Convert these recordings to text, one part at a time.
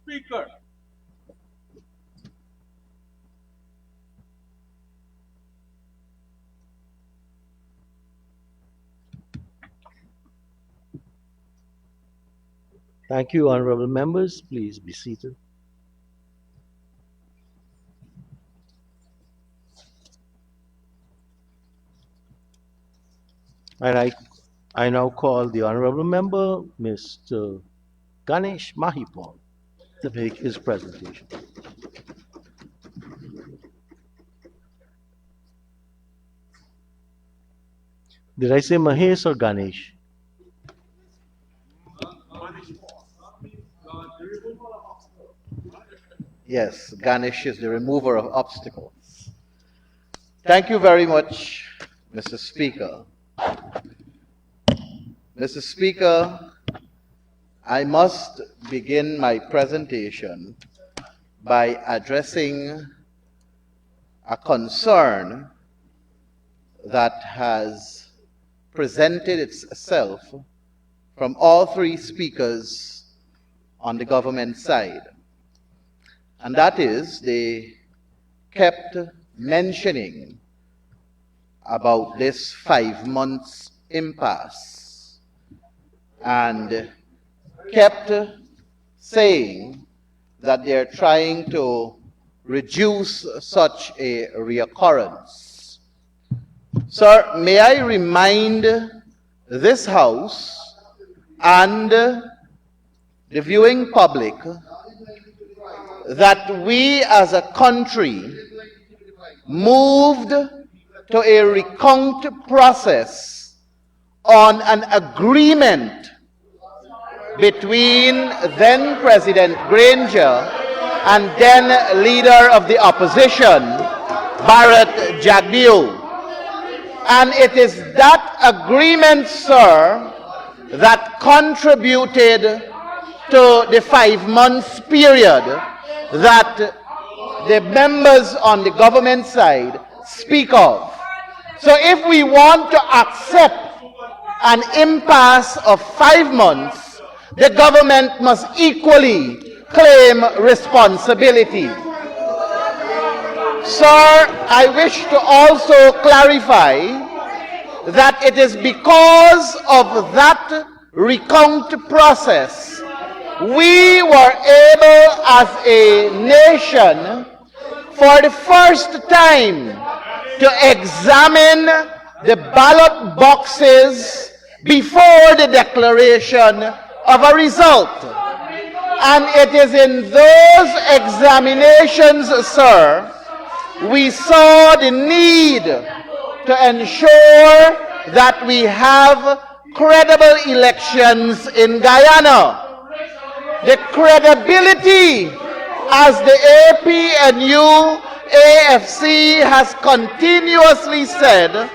Speaker. Thank you, honorable members. Please be seated. And I now call the honorable member, Mr. Ganesh Mahipal, to make his presentation. Did I say Mahesh or Ganesh? Yes, Ganesh is the remover of obstacles. Thank you very much, Mr. Speaker. Mr. Speaker, I must begin my presentation by addressing a concern that has presented itself from all three speakers on the government side. And that is, they kept mentioning about this 5 months impasse and kept saying that they're trying to reduce such a reoccurrence. Sir, may I remind this House and the viewing public that we as a country moved to a recount process on an agreement between then President Granger and then leader of the opposition, Bharat Jagdeo. And it is that agreement, sir, that contributed to the 5 months period that the members on the government side speak of. So if we want to accept an impasse of 5 months, the government must equally claim responsibility. Sir, I wish to also clarify that it is because of that recount process we were able as a nation for the first time to examine the ballot boxes before the declaration of a result. And it is in those examinations, sir, we saw the need to ensure that we have credible elections in Guyana. The credibility, as the APNU AFC has continuously said,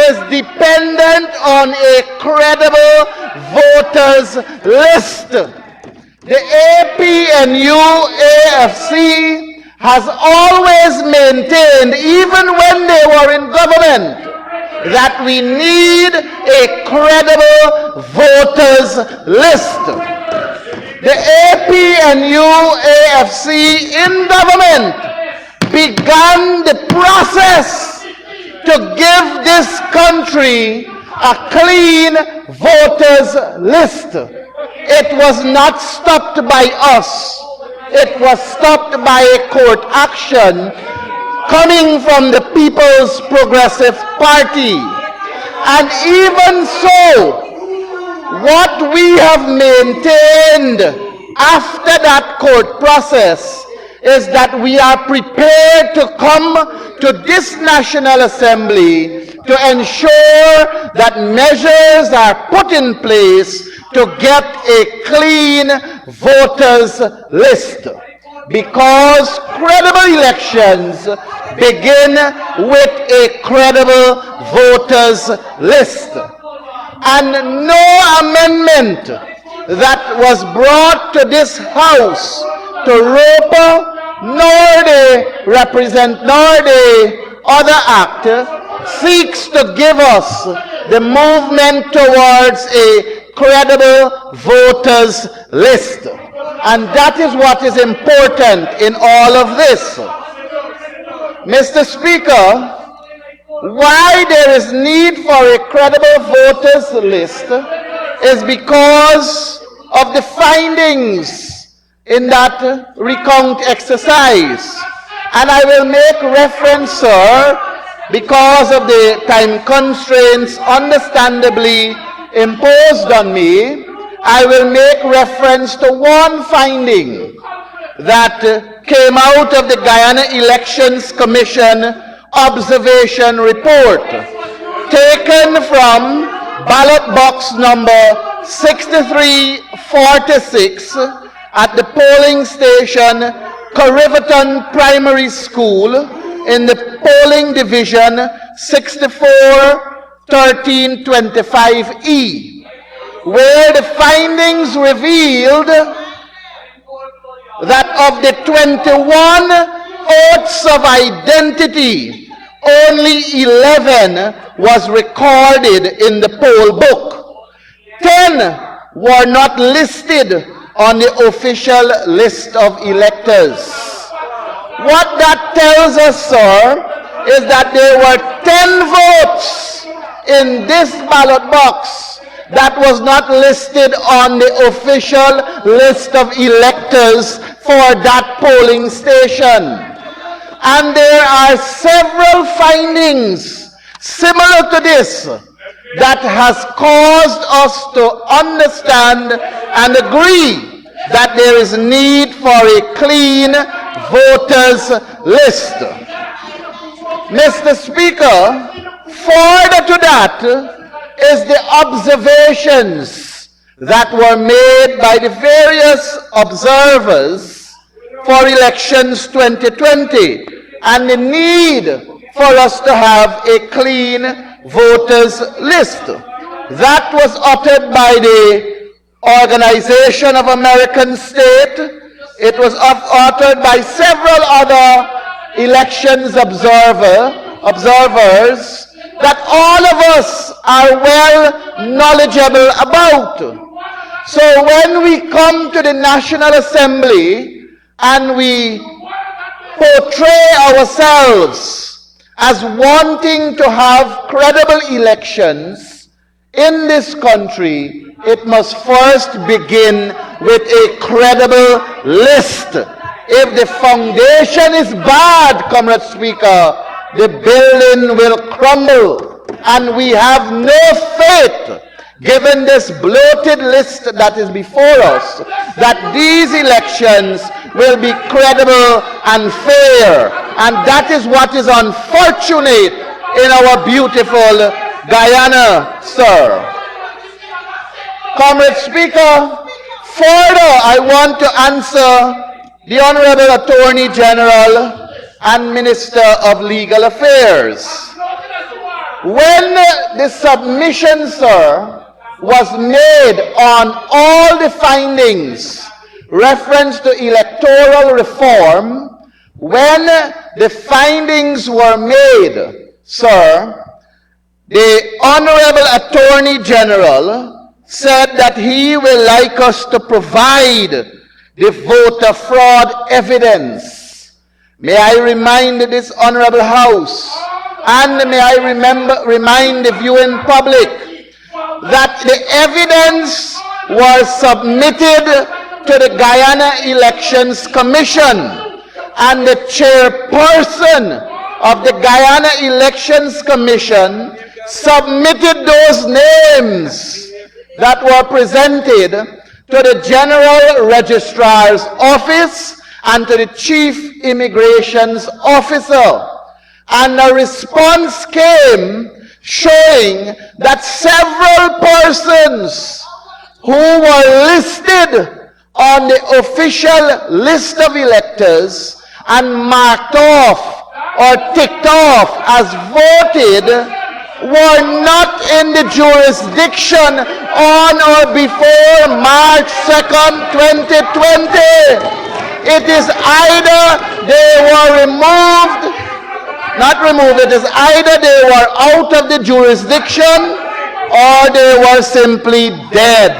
is dependent on a credible voters list. The APNU AFC has always maintained, even when they were in government, that we need a credible voters list. The APNU AFC in government began the process to give this country a clean voters list. It was not stopped by us. It was stopped by a court action coming from the People's Progressive Party. And even so, what we have maintained after that court process is that we are prepared to come to this National Assembly to ensure that measures are put in place to get a clean voters list. Because credible elections begin with a credible voters list. And no amendment that was brought to this House to ROPA, nor the other act seeks to give us the movement towards a credible voters list. And that is what is important in all of this. Mr. Speaker, why there is need for a credible voters list is because of the findings in that recount exercise. And I will make reference, sir, because of the time constraints understandably imposed on me, I will make reference to one finding that came out of the Guyana Elections Commission observation report, taken from ballot box number 6346 at the polling station Corriverton Primary School in the polling division 641325E, where the findings revealed that of the 21 oaths of identity, only 11 was recorded in the poll book. 10 were not listed on the official list of electors. What that tells us, sir, is that there were 10 votes in this ballot box that was not listed on the official list of electors for that polling station. And there are several findings similar to this that has caused us to understand and agree that there is need for a clean voters list. Mr. Speaker, further to that is the observations that were made by the various observers for elections 2020 and the need for us to have a clean voters list. That was uttered by the Organization of American States. It was uttered by several other elections observers that all of us are well knowledgeable about. So when we come to the National Assembly and we portray ourselves as wanting to have credible elections in this country, it must first begin with a credible list. If the foundation is bad, Comrade Speaker, the building will crumble. And we have no faith, given this bloated list that is before us, that these elections will be credible and fair. And that is what is unfortunate in our beautiful Guyana, sir. Comrade Speaker, further I want to answer the Honorable Attorney General and Minister of Legal Affairs. When the submission, sir, was made on all the findings reference to electoral reform, when the findings were made, sir, the Honorable Attorney General said that he will like us to provide the voter fraud evidence. May I remind this Honorable House, and may I remind the viewing public, that the evidence was submitted to the Guyana Elections Commission, and the chairperson of the Guyana Elections Commission submitted those names that were presented to the General Registrar's Office and to the Chief Immigrations Officer. And a response came showing that several persons who were listed on the official list of electors and marked off or ticked off as voted were not in the jurisdiction on or before March 2nd, 2020. It is either they were it is either they were out of the jurisdiction or they were simply dead.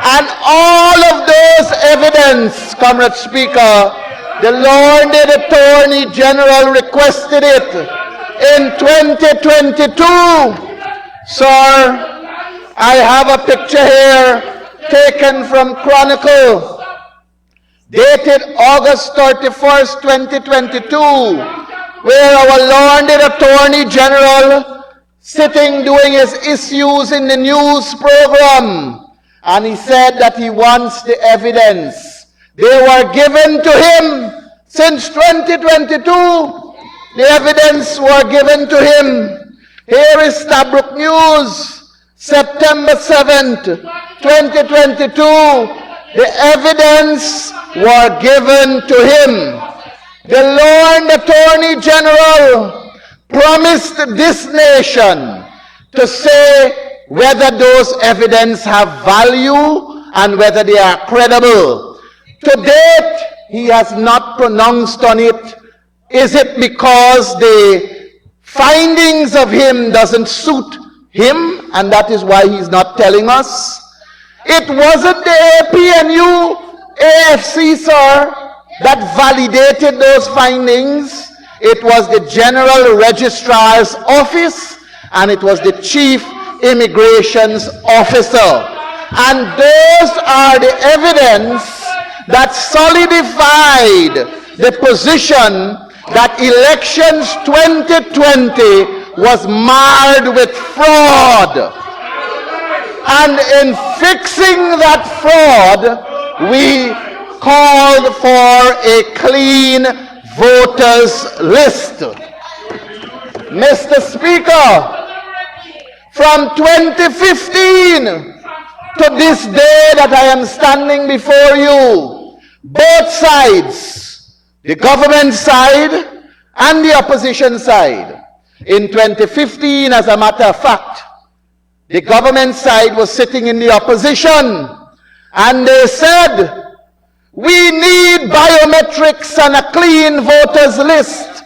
And all of those evidence, Comrade Speaker, the learned Attorney General requested it in 2022. Sir, I have a picture here taken from Chronicle, dated August 31st, 2022, where our learned Attorney General sitting doing his issues in the news program, and he said that he wants the evidence. They were given to him since 2022. The evidence were given to him. Here is Stabrook News, September 7th, 2022. The evidence were given to him. The Lord Attorney General promised this nation to say whether those evidence have value and whether they are credible. To date, he has not pronounced on it. Is it because the findings of him doesn't suit him, and that is why he's not telling us? It wasn't the APNU, AFC, sir, that validated those findings. It was the General Registrar's Office, and it was the Chief Immigrations Officer. And those are the evidence that solidified the position that elections 2020 was marred with fraud. And in fixing that fraud, we called for a clean voters list. Mr. Speaker, from 2015 to this day that I am standing before you, both sides, the government side and the opposition side. In 2015, as a matter of fact, the government side was sitting in the opposition, and they said, we need biometrics and a clean voters list.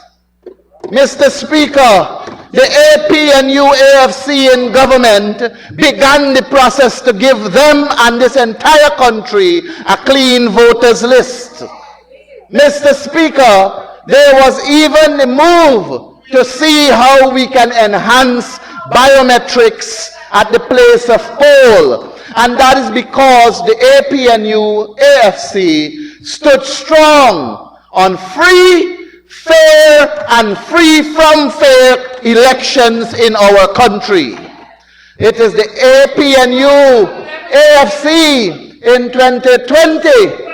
Mr. Speaker, the APNU AFC in government began the process to give them and this entire country a clean voters list. Mr. Speaker, there was even a move to see how we can enhance biometrics at the place of poll. And that is because the APNU AFC stood strong on free, fair, and free from fair elections in our country. It is the APNU AFC in 2020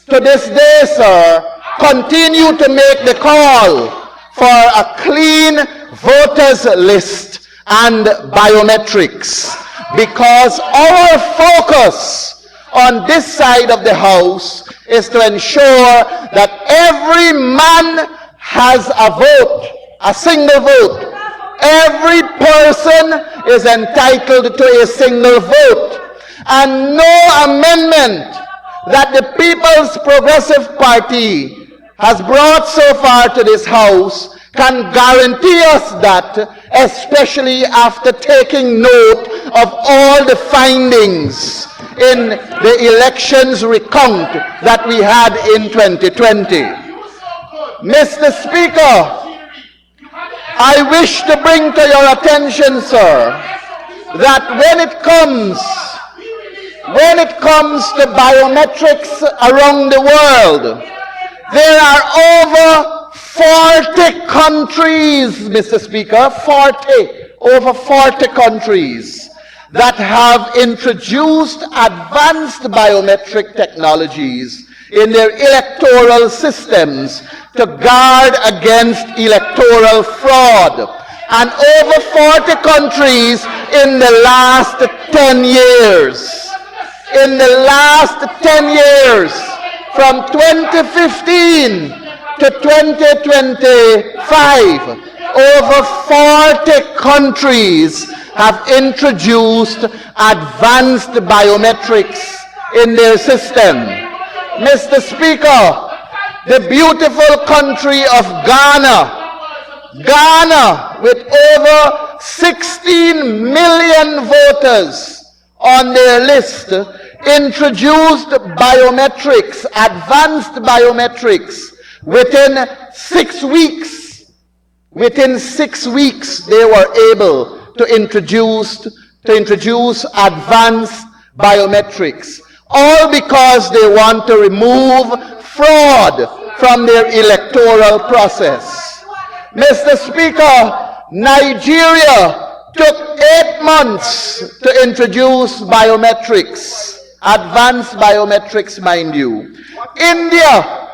to this day, sir, continue to make the call for a clean voters list and biometrics, because our focus on this side of the house is to ensure that every man has a vote, a single vote. Every person is entitled to a single vote, and no amendment that the People's Progressive Party has brought so far to this house can guarantee us that, especially after taking note of all the findings in the elections recount that we had in 2020. Mr. Speaker, I wish to bring to your attention, sir, that when it comes to biometrics around the world, there are over 40 countries, Mr. Speaker, over 40 countries that have introduced advanced biometric technologies in their electoral systems to guard against electoral fraud. And over 40 countries in the last 10 years. In the last 10 years, from 2015 to 2025, over 40 countries have introduced advanced biometrics in their system. Mr. Speaker, the beautiful country of Ghana, with over 16 million voters on their list, introduced biometrics, advanced biometrics, within 6 weeks. Within 6 weeks, they were able to introduce advanced biometrics, all because they want to remove fraud from their electoral process. Mr. Speaker, Nigeria took 8 months to introduce biometrics, advanced biometrics, mind you. India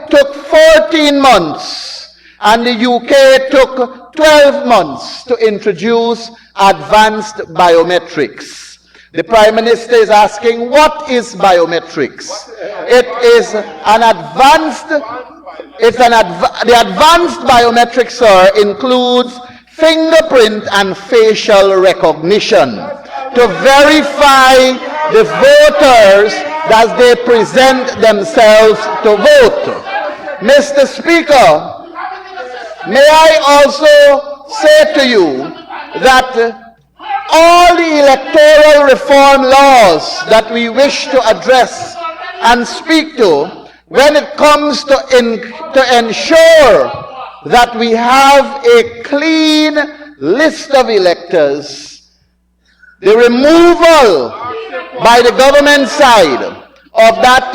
took 14 months, and the UK took 12 months to introduce advanced biometrics. The Prime Minister is asking, what is biometrics? It is an advanced, the advanced biometrics, sir, includes fingerprint and facial recognition to verify the voters as they present themselves to vote. Mr. Speaker, may I also say to you that all the electoral reform laws that we wish to address and speak to, when it comes to ensure that we have a clean list of electors, the removal by the government side of that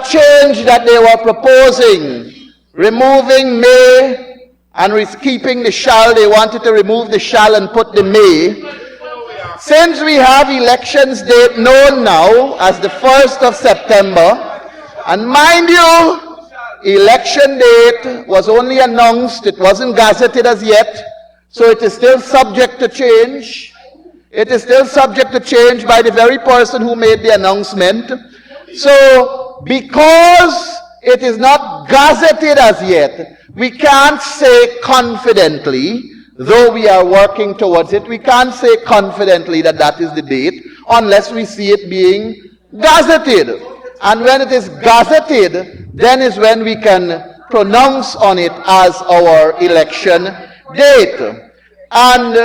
change that they were proposing, removing may and keeping the shall. They wanted to remove the shall and put the may. Since we have elections date known now as the 1st of September, and mind you, election date was only announced, it wasn't gazetted as yet, so it is still subject to change. It is still subject to change by the very person who made the announcement. So, because it is not gazetted as yet, we can't say confidently, though we are working towards it, we can't say confidently that that is the date unless we see it being gazetted. And when it is gazetted, then is when we can pronounce on it as our election date. And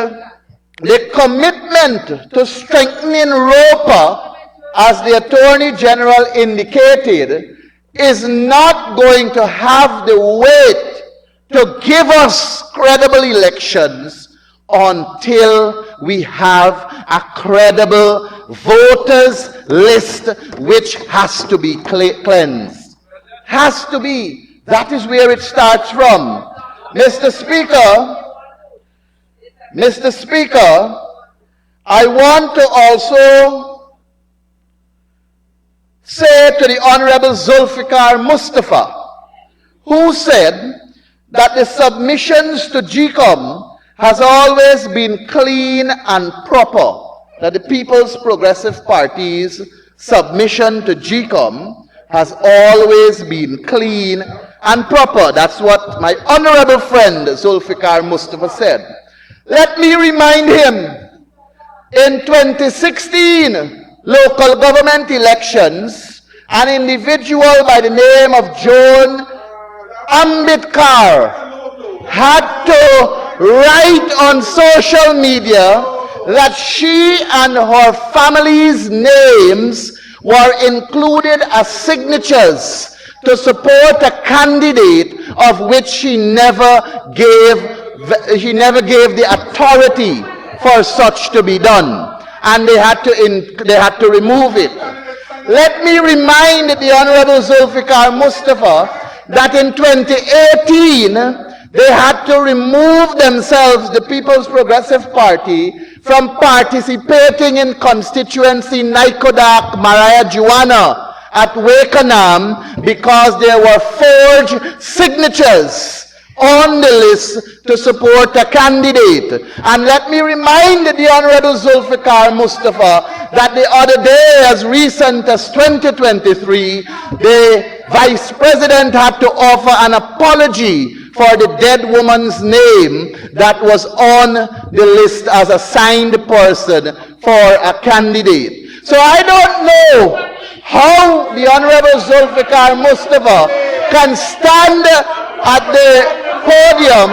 the commitment to strengthening ROPA, as the Attorney General indicated, is not going to have the weight to give us credible elections until we have a credible voters list which has to be cleansed. Has to be. That is where it starts from. Mr. Speaker, I want to also say to the Honorable Zulfikar Mustafa, who said that the submissions to GCOM has always been clean and proper, that the People's Progressive Party's submission to GCOM has always been clean and proper. That's what my honorable friend Zulfikar Mustafa said. Let me remind him, in 2016 local government elections, an individual by the name of Joan Ambedkar had to write on social media that she and her family's names were included as signatures to support a candidate of which she never gave the authority for such to be done, and they had to remove it. Let me remind the Honorable Zulfikar Mustafa that in 2018 they had to remove themselves, the People's Progressive Party, from participating in constituency Nikodak Marijuana at Wakenham because there were forged signatures on the list to support a candidate. And let me remind the Honorable Zulfikar Mustafa that the other day, as recent as 2023, the Vice President had to offer an apology for the dead woman's name that was on the list as a signed person for a candidate. So I don't know how the Honorable Zulfikar Mustafa can stand at the podium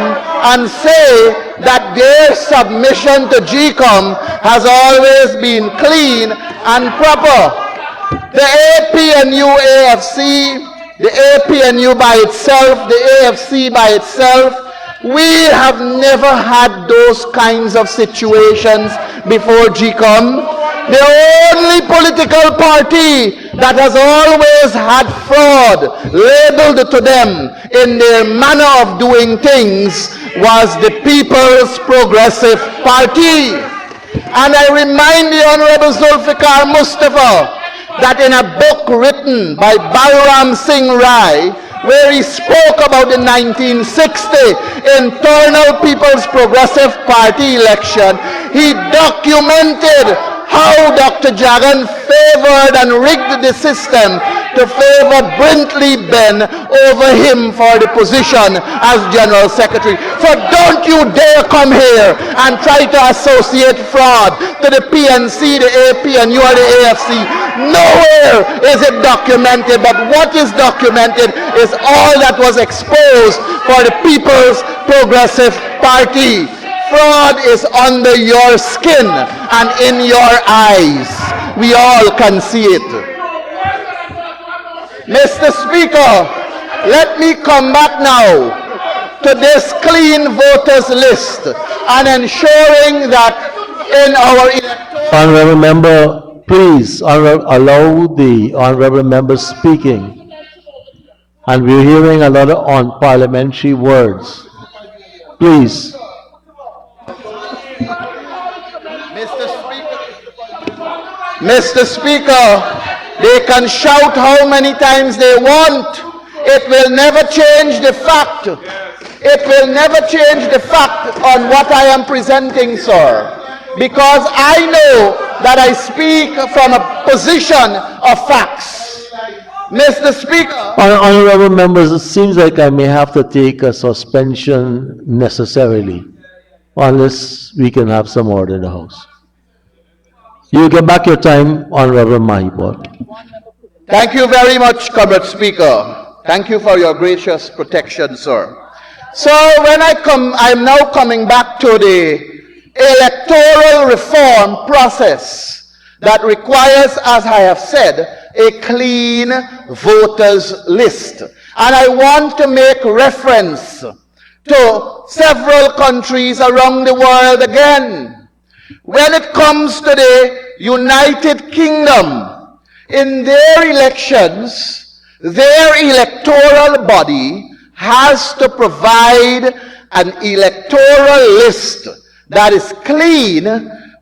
and say that their submission to GCOM has always been clean and proper. The APNU AFC, the APNU by itself, the AFC by itself, we have never had those kinds of situations before GCOM. The only political party that has always had fraud labeled to them in their manner of doing things was the People's Progressive Party. And I remind the Honorable Zulfikar Mustafa that in a book written by Balram Singh Rai, where he spoke about the 1960 internal People's Progressive Party election, he documented how Dr. Jagan favored and rigged the system to favor Brintley Ben over him for the position as General Secretary. So don't you dare come here and try to associate fraud to the PNC, the AP, and you are the AFC. Nowhere is it documented, but what is documented is all that was exposed for the People's Progressive Party. Fraud is under your skin and in your eyes. We all can see it. Mr. Speaker, let me come back now to this clean voters list and ensuring that in our electoral... Honorable member, please allow the honorable member speaking. And we're hearing a lot of unparliamentary words. Please. Mr. Speaker, they can shout how many times they want. It will never change the fact. It will never change the fact on what I am presenting, sir. Because I know that I speak from a position of facts. Mr. Speaker. Honorable members, it seems like I may have to take a suspension necessarily, unless we can have some order in the House. You get back your time, Honorable Mahipur. Thank you very much, Comrade Speaker. Thank you for your gracious protection, sir. So when I'm now coming back to the electoral reform process that requires, as I have said, a clean voters list. And I want to make reference to several countries around the world again. When it comes to the United Kingdom, in their elections, their electoral body has to provide an electoral list that is clean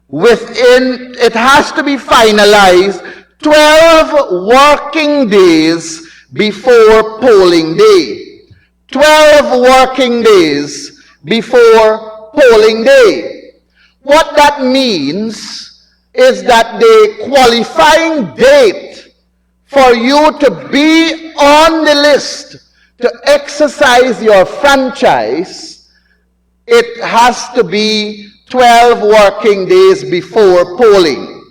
within, it has to be finalized 12 working days before polling day. 12 working days before polling day. What that means is that the qualifying date for you to be on the list to exercise your franchise, it has to be 12 working days before polling.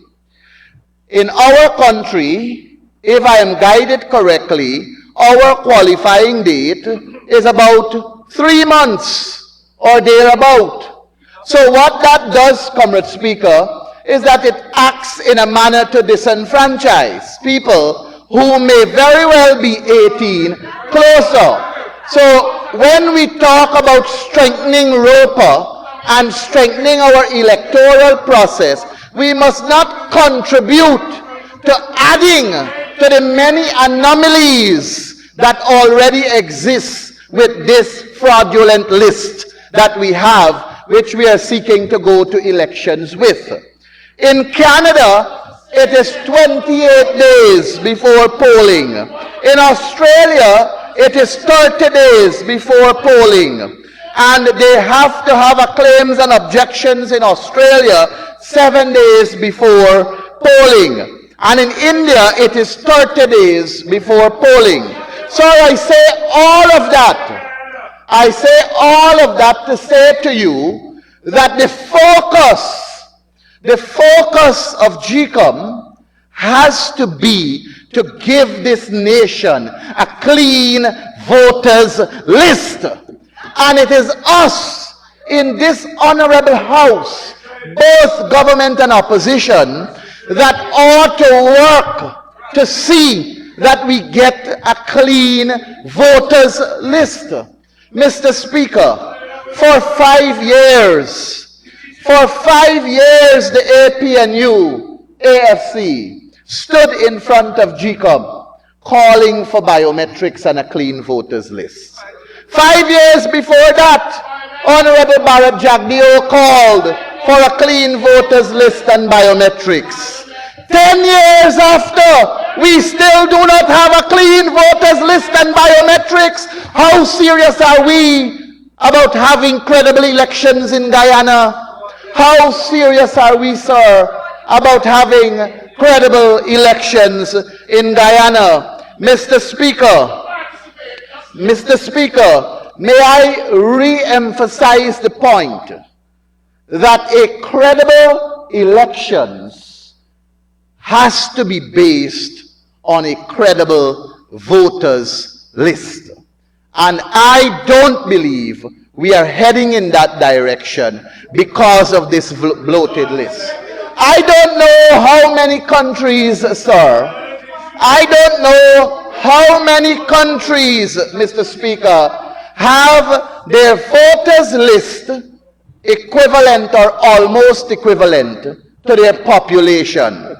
In our country, if I am guided correctly, our qualifying date is about 3 months or thereabout. So what that does, Comrade Speaker, is that it acts in a manner to disenfranchise people who may very well be 18 closer. So when we talk about strengthening ROPA and strengthening our electoral process, we must not contribute to adding to the many anomalies that already exist with this fraudulent list that we have, which we are seeking to go to elections with. In Canada, it is 28 days before polling. In Australia, it is 30 days before polling. And they have to have a claims and objections in Australia 7 days before polling. And in India, it is 30 days before polling. So I say all of that. I say all of that to say to you that the focus of GCOM has to be to give this nation a clean voters list. And it is us in this honorable house, both government and opposition, that ought to work to see that we get a clean voters list. Mr. Speaker, for 5 years, the APNU, AFC, stood in front of GCOM calling for biometrics and a clean voters list. 5 years before that, Honorable Bharat Jagdeo called for a clean voters list and biometrics. 10 years after, we still do not have a clean voters list and biometrics. How serious are we about having credible elections in Guyana? How serious are we, sir, about having credible elections in Guyana? Mr. Speaker, may I re-emphasize the point that a credible elections has to be based on a credible voters list. And I don't believe we are heading in that direction because of this bloated list. I don't know how many countries, sir, I don't know how many countries, Mr. Speaker, have their voters list equivalent or almost equivalent to their population.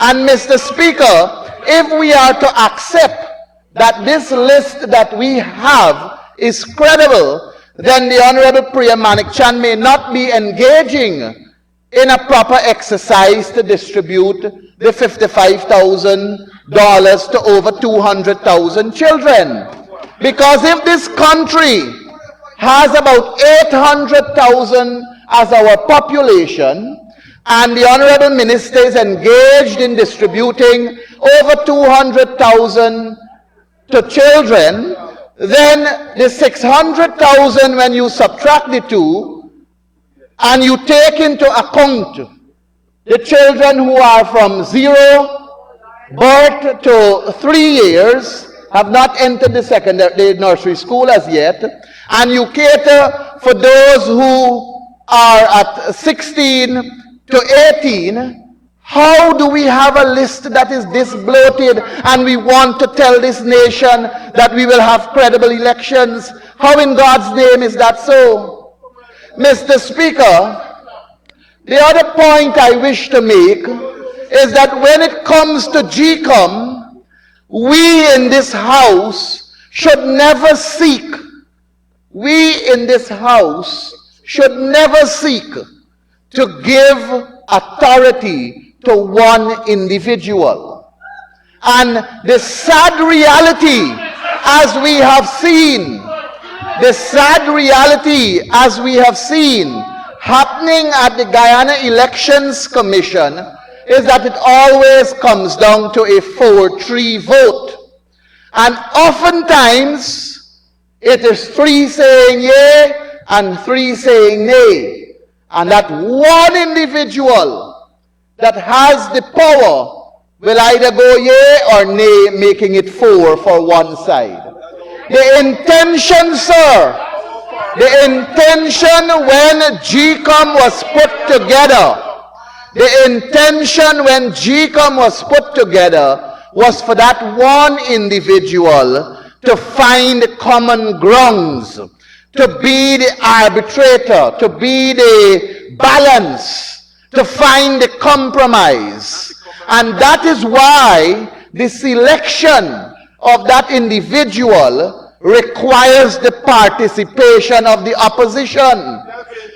And Mr. Speaker, if we are to accept that this list that we have is credible, then the Honorable Priya Manikchand may not be engaging in a proper exercise to distribute the $55,000 to over 200,000 children. Because if this country has about 800,000 as our population, and the Honorable Minister is engaged in distributing over 200,000 to children, then the 600,000, when you subtract the two, and you take into account the children who are from 0 birth to 3 years, have not entered the nursery school as yet, and you cater for those who are at 16 to 18, how do we have a list that is this bloated and we want to tell this nation that we will have credible elections? How in God's name is that so? Mr. Speaker, the other point I wish to make is that when it comes to GCOM, we in this house should never seek to give authority to one individual. And the sad reality, as we have seen happening at the Guyana Elections Commission, is that it always comes down to a 4-3 vote. And oftentimes, it is 3 saying yea and 3 saying nay. And that one individual that has the power will either go yea or nay, making it 4 for one side. The intention, sir, when GCOM was put together, was for that one individual to find common grounds, to be the arbitrator, to be the balance, to find the compromise. And that is why the selection of that individual requires the participation of the opposition.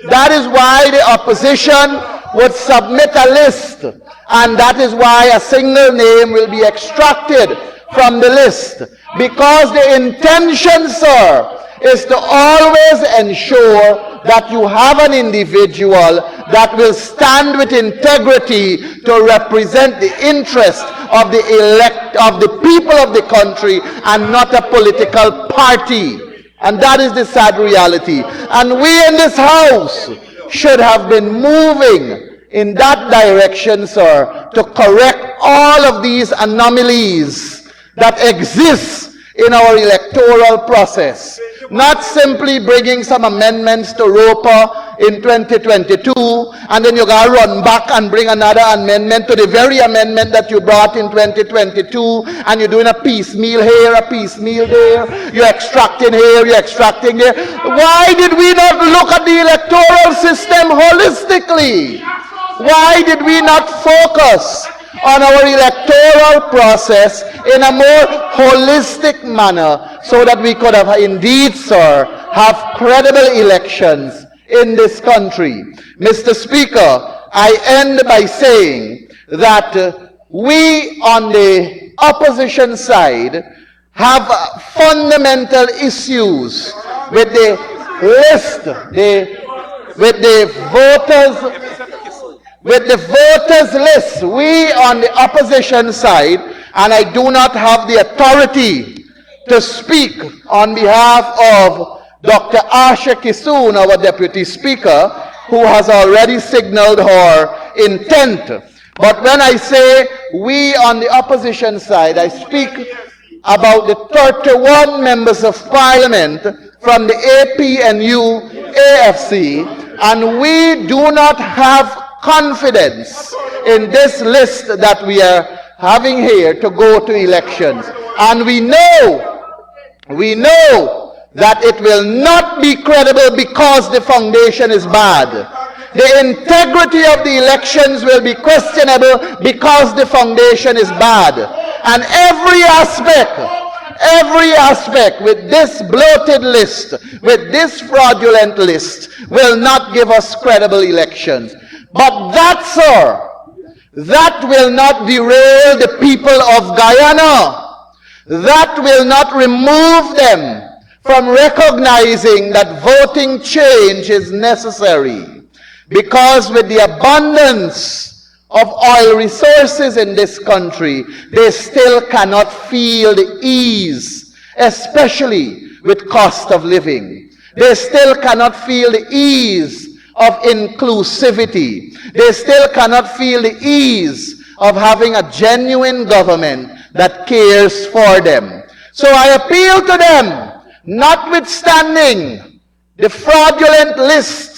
That is why the opposition would submit a list, and that is why a single name will be extracted from the list. Because the intention, sir, is to always ensure that you have an individual that will stand with integrity to represent the interest of the people of the country and not a political party. And that is the sad reality. And we in this house should have been moving in that direction, sir, to correct all of these anomalies that exist in our electoral process. Not simply bringing some amendments to ROPA in 2022, and then you gotta run back and bring another amendment to the very amendment that you brought in 2022, and you're doing a piecemeal here, a piecemeal there, you're extracting here, you're extracting there. Why did we not look at the electoral system holistically? Why did we not focus on our electoral process in a more holistic manner so that we could have indeed, sir, have credible elections in this country? Mr. Speaker, I end by saying that we on the opposition side have fundamental issues with the list, with the voters list. We on the opposition side, and I do not have the authority to speak on behalf of Dr. Asha Kisoon, our Deputy Speaker, who has already signaled her intent. But when I say we on the opposition side, I speak about the 31 members of Parliament from the APNU AFC, and we do not have confidence in this list that we are having here to go to elections. And we know that it will not be credible because the foundation is bad. The integrity of the elections will be questionable because the foundation is bad. And every aspect with this bloated list, with this fraudulent list, will not give us credible elections. But that, sir, that will not derail the people of Guyana. That will not remove them from recognizing that voting change is necessary. Because with the abundance of oil resources in this country, they still cannot feel the ease, especially with cost of living. They still cannot feel the ease of inclusivity. They still cannot feel the ease of having a genuine government that cares for them. So I appeal to them, notwithstanding the fraudulent lists,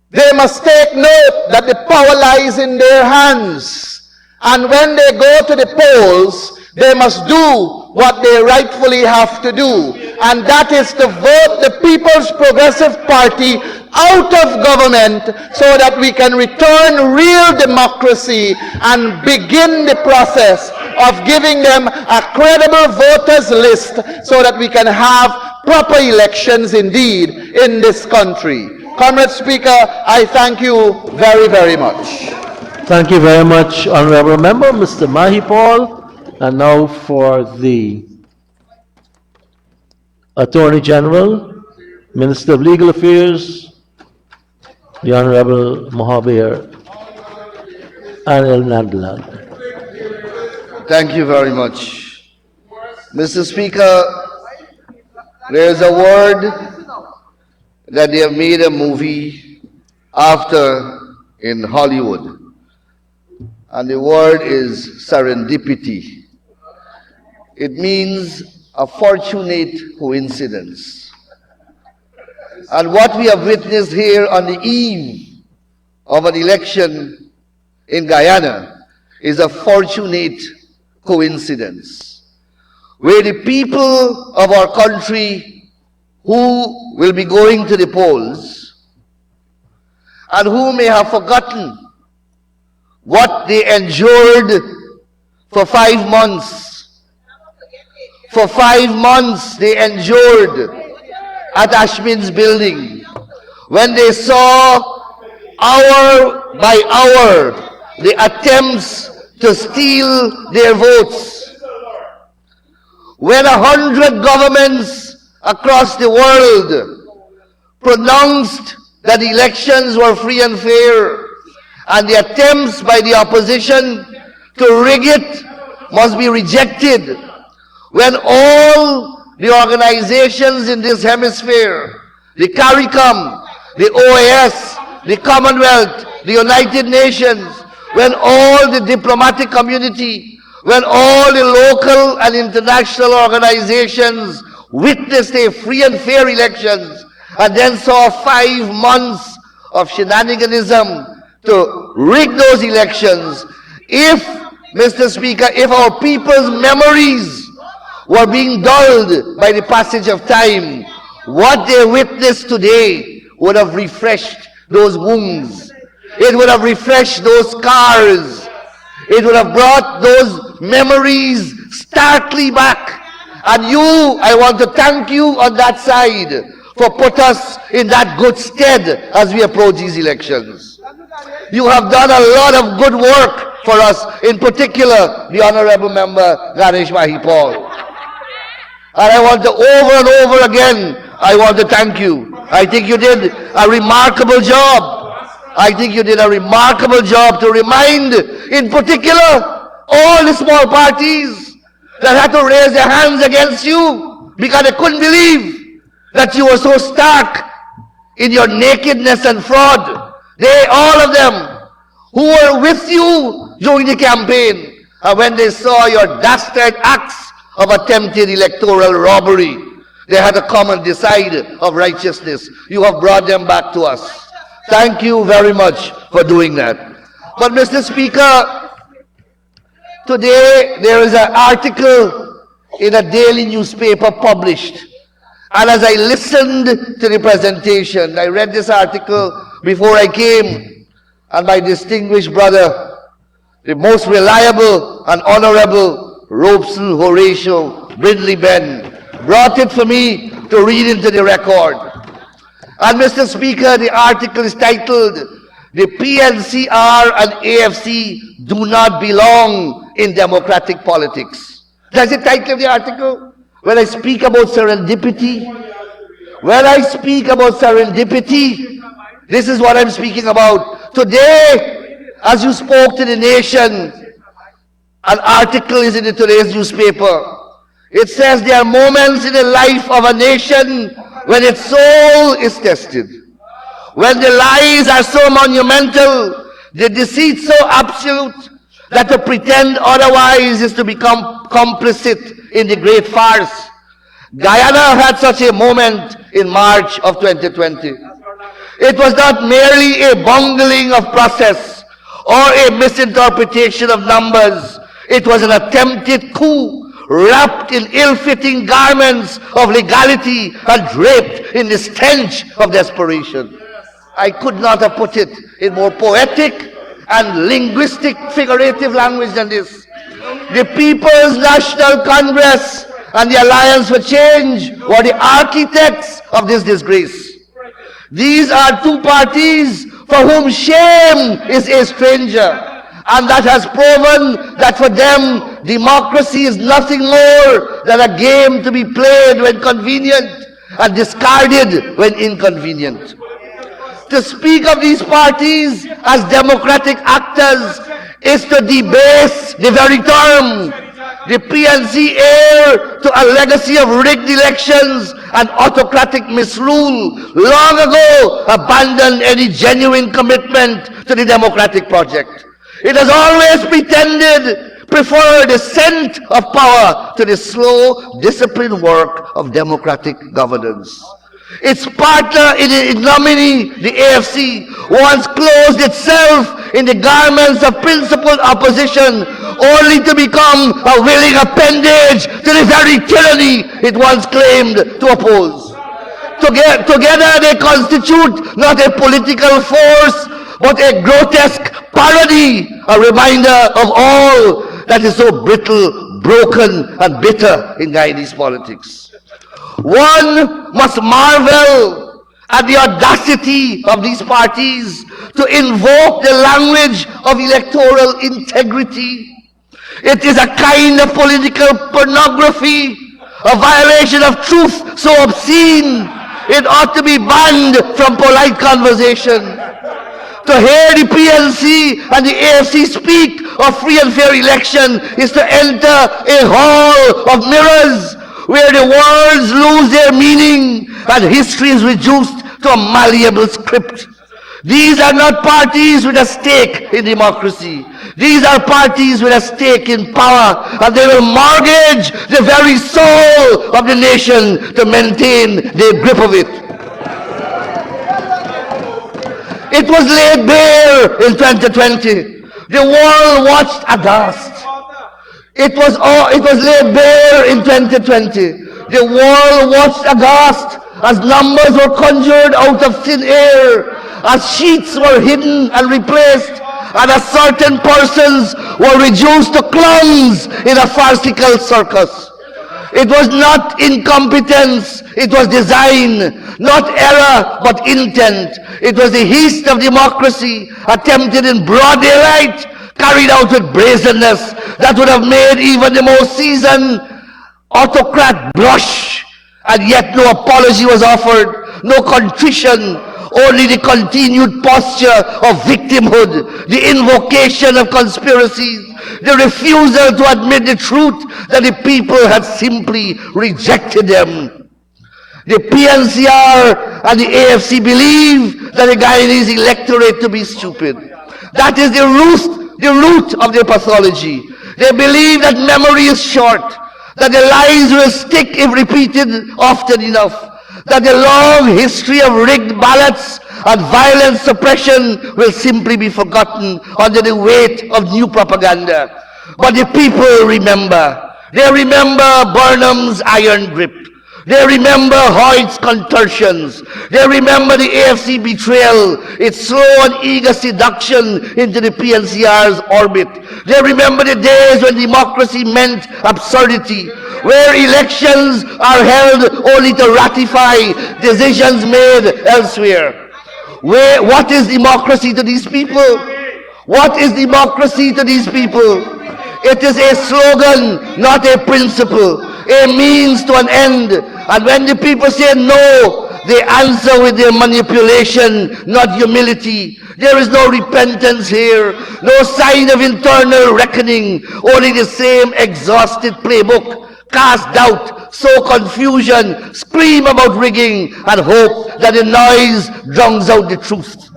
they must take note that the power lies in their hands. And when they go to the polls, they must do what they rightfully have to do. And that is to vote the People's Progressive Party out of government so that we can return real democracy and begin the process of giving them a credible voters list so that we can have proper elections indeed in this country. Comrade Speaker, I thank you very, very much. Thank you very much, Honorable Member, Mr. Mahipal. And now for the Attorney General, Minister of Legal Affairs, the Honorable Mohabir Anil Nandalan. Thank you very much. Mr. Speaker, there is a word that they have made a movie after in Hollywood, and the word is serendipity. It means a fortunate coincidence. And what we have witnessed here on the eve of an election in Guyana is a fortunate coincidence, where the people of our country who will be going to the polls and who may have forgotten what they endured for 5 months. For 5 months they endured at Ashmin's building, when they saw hour by hour the attempts to steal their votes, when 100 governments across the world pronounced that elections were free and fair, and the attempts by the opposition to rig it must be rejected, when all the organizations in this hemisphere, the CARICOM, the OAS, the Commonwealth, the United Nations, when all the diplomatic community, when all the local and international organizations witnessed a free and fair elections, and then saw 5 months of shenaniganism to rig those elections. If, Mr. Speaker, if our people's memories were being dulled by the passage of time, what they witnessed today would have refreshed those wounds. It would have refreshed those scars. It would have brought those memories starkly back. And you, I want to thank you on that side for put us in that good stead as we approach these elections. You have done a lot of good work for us, in particular the Honorable Member Ganesh Mahipal. And I want to over and over again, I want to thank you. I think you did a remarkable job. I think you did a remarkable job to remind, in particular, all the small parties that had to raise their hands against you because they couldn't believe that you were so stark in your nakedness and fraud. They, all of them, who were with you during the campaign, and when they saw your dastard acts of attempted electoral robbery, they had to come and decide of righteousness. You have brought them back to us. Thank you very much for doing that. But Mr. Speaker, today there is an article in a daily newspaper published. And as I listened to the presentation, I read this article before I came, and my distinguished brother, the most reliable and honorable Robeson Horatio Brindley Ben, brought it for me to read into the record. And Mr. Speaker, the article is titled, "The PNCR and AFC do not belong in democratic politics." That's the title of the article. When I speak about serendipity, this is what I'm speaking about. Today, as you spoke to the nation, an article is in today's newspaper. It says there are moments in the life of a nation when its soul is tested, when the lies are so monumental, the deceit so absolute, that to pretend otherwise is to become complicit in the great farce. Guyana had such a moment in March of 2020. It was not merely a bungling of process or a misinterpretation of numbers. It was an attempted coup, wrapped in ill-fitting garments of legality and draped in the stench of desperation. I could not have put it in more poetic and linguistic figurative language than this. The People's National Congress and the Alliance for Change were the architects of this disgrace. These are two parties for whom shame is a stranger. And that has proven that for them, democracy is nothing more than a game to be played when convenient and discarded when inconvenient. To speak of these parties as democratic actors is to debase the very term. The PNC heir to a legacy of rigged elections and autocratic misrule long ago abandoned any genuine commitment to the democratic project. It has always preferred the scent of power to the slow, disciplined work of democratic governance. Its partner in the ignominy, the AFC, once clothed itself in the garments of principled opposition, only to become a willing appendage to the very tyranny it once claimed to oppose. Together they constitute not a political force, but a grotesque parody, a reminder of all that is so brittle, broken, and bitter in Guyanese politics. One must marvel at the audacity of these parties to invoke the language of electoral integrity. It is a kind of political pornography, a violation of truth so obscene, it ought to be banned from polite conversation. To hear the PNC and the AFC speak of free and fair election is to enter a hall of mirrors where the words lose their meaning and history is reduced to a malleable script. These are not parties with a stake in democracy. These are parties with a stake in power, and they will mortgage the very soul of the nation to maintain their grip of it. It was laid bare in 2020. The world watched aghast. It was laid bare in 2020. The world watched aghast as numbers were conjured out of thin air, as sheets were hidden and replaced, and as certain persons were reduced to clowns in a farcical circus. It was not incompetence, it was design, not error, but intent. It was the heist of democracy, attempted in broad daylight, carried out with brazenness, that would have made even the most seasoned autocrat blush, and yet no apology was offered, no contrition, only the continued posture of victimhood, the invocation of conspiracies, the refusal to admit the truth that the people had simply rejected them. The PNCR and the AFC believe that the Guyanese electorate to be stupid. That is the root of their pathology. They believe that memory is short, that the lies will stick if repeated often enough, that the long history of rigged ballots and violent suppression will simply be forgotten under the weight of new propaganda. But the people remember. They remember Burnham's iron grip. They remember Hoyt's contortions. They remember the AFC betrayal, its slow and eager seduction into the PNCR's orbit. They remember the days when democracy meant absurdity, where elections are held only to ratify decisions made elsewhere. What is democracy to these people? What is democracy to these people? It is a slogan, not a principle, a means to an end. And when the people say no, they answer with their manipulation, not humility. There is no repentance here, no sign of internal reckoning, only the same exhausted playbook. Cast doubt, sow confusion, scream about rigging, and hope that the noise drowns out the truth.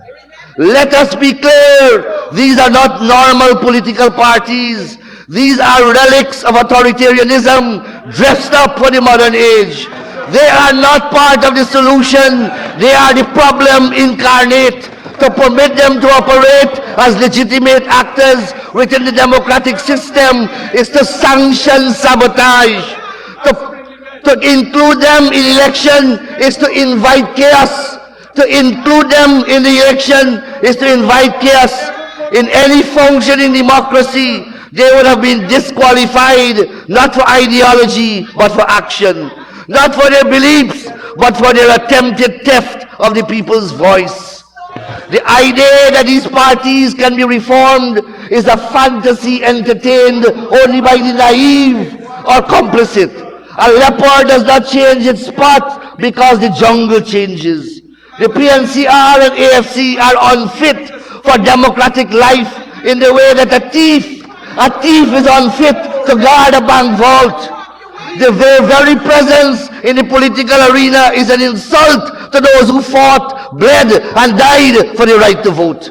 Let us be clear, these are not normal political parties. These are relics of authoritarianism dressed up for the modern age. They are not part of the solution, they are the problem incarnate. To permit them to operate as legitimate actors within the democratic system is to sanction sabotage. To include them in election is to invite chaos. To include them in the election is to invite chaos. In any functioning democracy, they would have been disqualified not for ideology but for action, not for their beliefs but for their attempted theft of the people's voice. The idea that these parties can be reformed is a fantasy entertained only by the naive or complicit. A leopard does not change its spot because the jungle changes. The PNCR and AFC are unfit for democratic life in the way that a thief is unfit to guard a bank vault. Their very presence in the political arena is an insult to those who fought, bled, and died for the right to vote.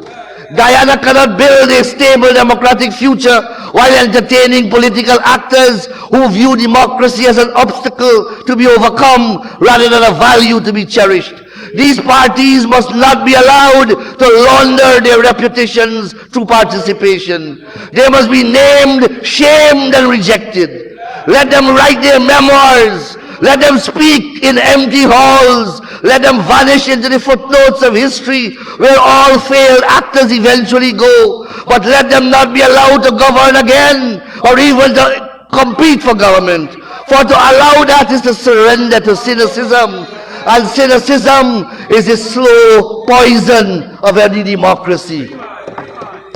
Guyana cannot build a stable democratic future while entertaining political actors who view democracy as an obstacle to be overcome rather than a value to be cherished. These parties must not be allowed to launder their reputations through participation. They must be named, shamed, and rejected. Let them write their memoirs. Let them speak in empty halls. Let them vanish into the footnotes of history where all failed actors eventually go. But let them not be allowed to govern again or even to compete for government. For to allow that is to surrender to cynicism. And cynicism is the slow poison of any democracy.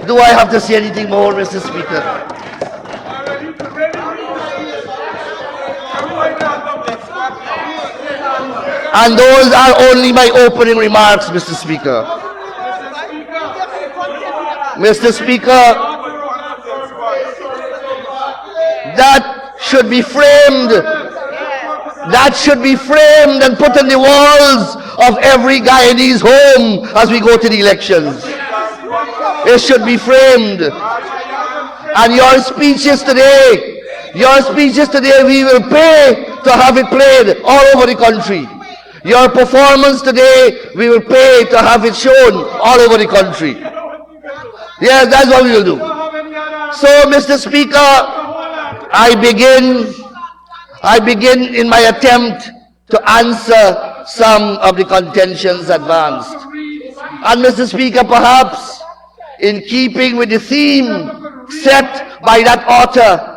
Do I have to say anything more, Mr. Speaker? And those are only my opening remarks, Mr. Speaker. Mr. Speaker, that should be framed and put on the walls of every Guyanese home as we go to the elections. It should be framed. And your speeches today, we will pay to have it played all over the country. Your performance today, we will pay to have it shown all over the country. Yes, that's what we will do. So, Mr. Speaker, I begin in my attempt to answer some of the contentions advanced. And Mr. Speaker, perhaps in keeping with the theme set by that author,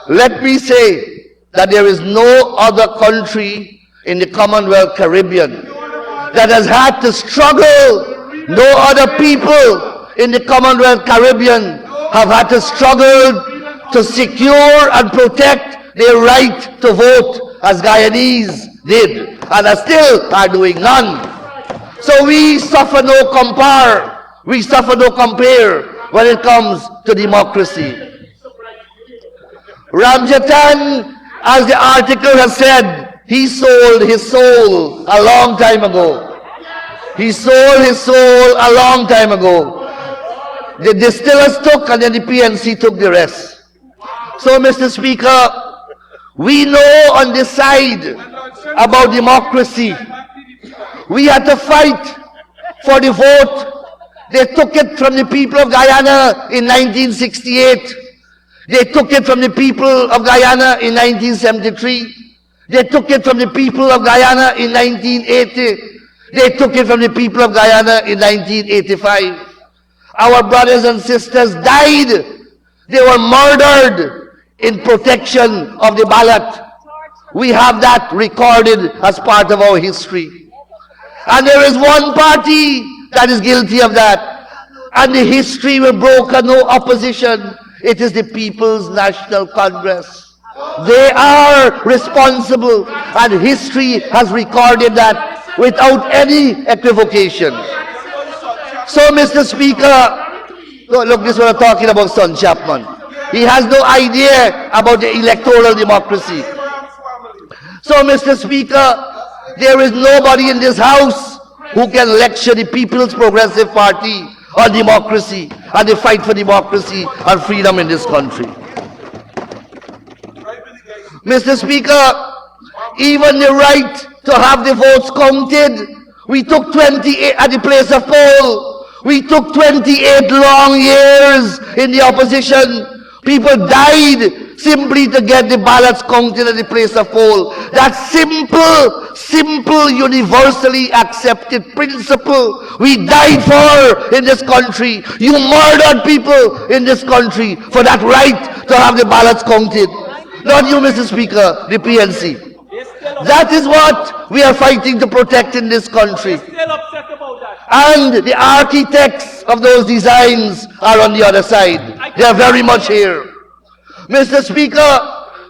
let me say that there is no other country in the Commonwealth Caribbean that has had to struggle. No other people in the Commonwealth Caribbean have had to struggle to secure and protect their right to vote as Guyanese did, and are still are doing none. So we suffer no compare when it comes to democracy. Ramjatan, as the article has said, he sold his soul a long time ago. He sold his soul a long time ago. The distillers took and then the PNC took the rest. So, Mr. Speaker, we know on this side about democracy. We had to fight for the vote. They took it from the people of Guyana in 1968. They took it from the people of Guyana in 1973. They took it from the people of Guyana in 1980. They took it from the people of Guyana in 1985. Our brothers and sisters died. They were murdered in protection of the ballot. We have that recorded as part of our history. And there is one party that is guilty of that. And the history will broker no opposition. It is the People's National Congress. They are responsible, and history has recorded that without any equivocation. So, Mr. Speaker, look, this is what I'm talking about, Son Chapman. He has no idea about the electoral democracy. So, Mr. Speaker, there is nobody in this House who can lecture the People's Progressive Party on democracy and the fight for democracy and freedom in this country. Mr. Speaker, even the right to have the votes counted, we took 28 at the place of poll. We took 28 long years in the opposition. People died simply to get the ballots counted at the place of poll. That simple, universally accepted principle we died for in this country. You murdered people in this country for that right to have the ballots counted. Not you, Mr. Speaker, the PNC. That is what we are fighting to protect in this country. And the architects of those designs are on the other side. They are very much here. Mr. Speaker,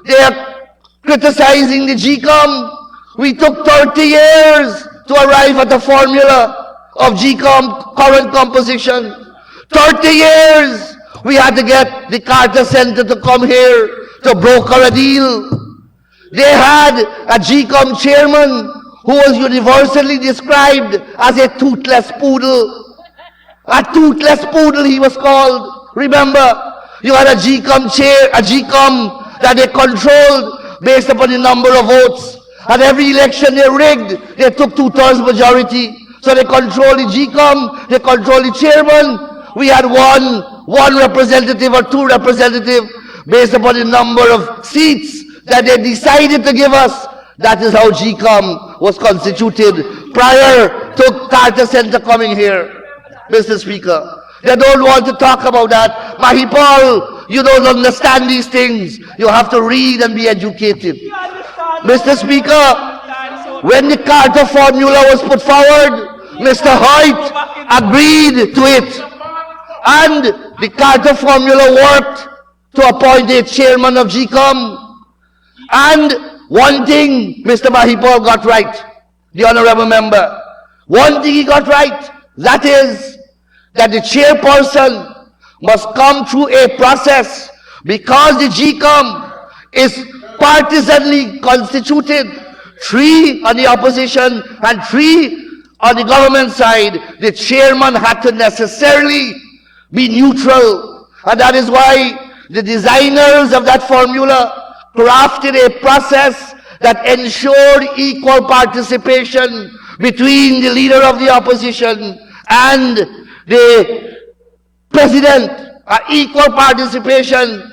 they are criticizing the GCOM. We took 30 years to arrive at the formula of GCOM current composition. 30 years we had to get the Carter Center to come here to broker a deal. They had a GCOM chairman who was universally described as a toothless poodle. A toothless poodle he was called. Remember, you had a GCOM chair, a GCOM that they controlled based upon the number of votes. At every election they rigged. They took 2/3 majority. So they controlled the GCOM, they controlled the chairman. We had one representative or two representatives based upon the number of seats that they decided to give us. That is how GCOM was constituted prior to Carter Center coming here, Mr. Speaker. They don't want to talk about that. Mahipal, you don't understand these things. You have to read and be educated. Mr. Speaker, when the Carter formula was put forward, Mr. Hoyt agreed to it. And the Carter formula worked to appoint a chairman of GCOM. And one thing Mr. Mahipal got right, the honorable member. One thing he got right, that is that the chairperson must come through a process, because the GCOM is partisanly constituted, 3 on the opposition and 3 on the government side, the chairman had to necessarily be neutral. And that is why the designers of that formula crafted a process that ensured equal participation between the leader of the opposition and the president, equal participation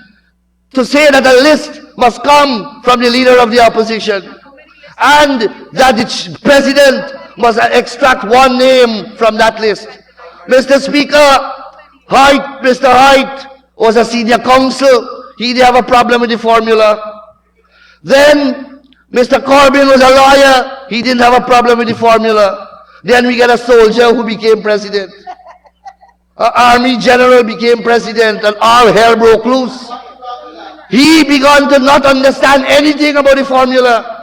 to say that a list must come from the leader of the opposition and that the president must extract one name from that list. Mr. Speaker, Mr. Hoyt was a senior counsel. He didn't have a problem with the formula. Then Mr. Corbyn was a lawyer. He didn't have a problem with the formula. Then we get a soldier who became president. An army general became president and all hell broke loose. He began to not understand anything about the formula.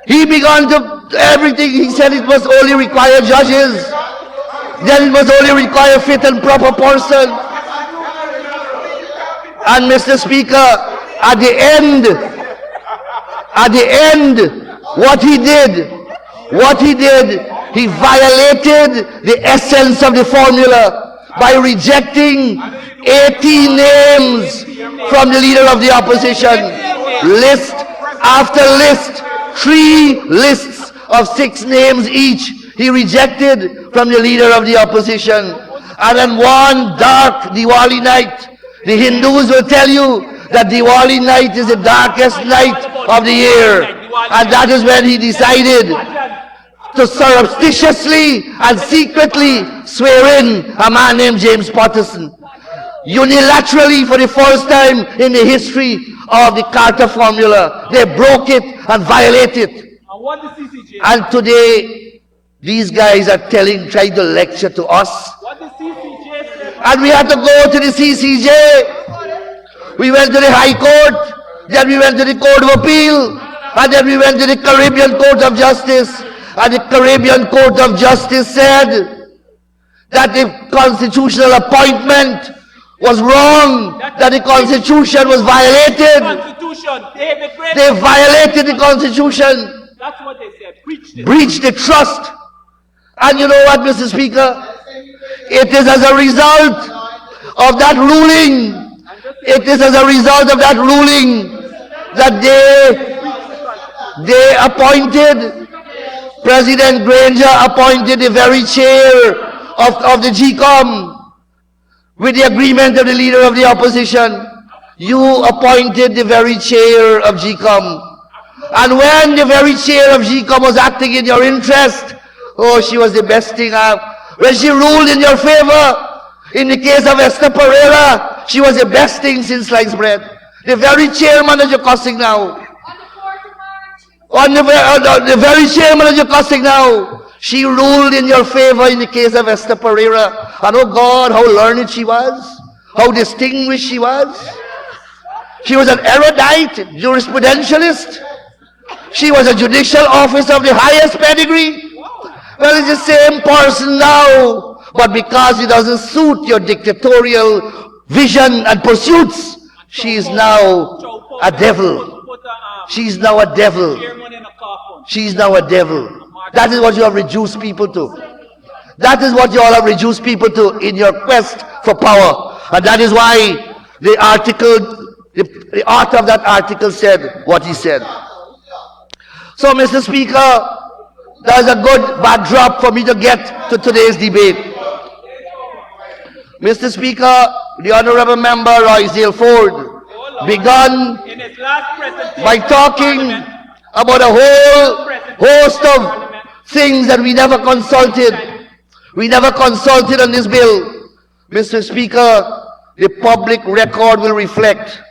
He began to, everything, he said it must only require judges. Then it must only require fit and proper person. And Mr. Speaker, at the end, what he did, he violated the essence of the formula by rejecting 18 names from the leader of the opposition. List after list, 3 lists of 6 names each, he rejected from the leader of the opposition. And on one dark Diwali night, the Hindus will tell you that Diwali night is the darkest night of the year. And that is when he decided to surreptitiously and secretly swear in a man named James Patterson. Unilaterally, for the first time in the history of the Carter formula, they broke it and violated it. And today, these guys are trying to lecture to us. And we had to go to the CCJ. We went to the High Court, then we went to the Court of Appeal, and then we went to the Caribbean Court of Justice. And the Caribbean Court of Justice said that the constitutional appointment was wrong, that the Constitution was violated. They violated the Constitution. That's what they said. Breached the trust. And you know what, Mr. Speaker? It is as a result of that ruling. It is as a result of that ruling that they appointed, President Granger appointed the very chair of the GCOM with the agreement of the leader of the opposition. You appointed the very chair of GCOM. And when the very chair of GCOM was acting in your interest, oh, she was the best thing. When she ruled in your favor, in the case of Esther Pereira, she was the best thing since sliced bread. The very chairman that you're cussing now. The very chairman that you're cussing now. She ruled in your favor in the case of Esther Pereira. And oh God, how learned she was. How distinguished she was. She was an erudite jurisprudentialist. She was a judicial officer of the highest pedigree. Well, it's the same person now. But because it doesn't suit your dictatorial vision and pursuits, she is now a devil. She's now a devil. She's now a devil. That is what you have reduced people to. That is what you all have reduced people to in your quest for power. And that is why the article, the author of that article said what he said. So, Mr. Speaker, that is a good backdrop for me to get to today's debate. Mr. Speaker, the Honorable Member Roysdale Ford began by talking about a whole host of things that we never consulted. We never consulted on this bill. Mr. Speaker, the public record will reflect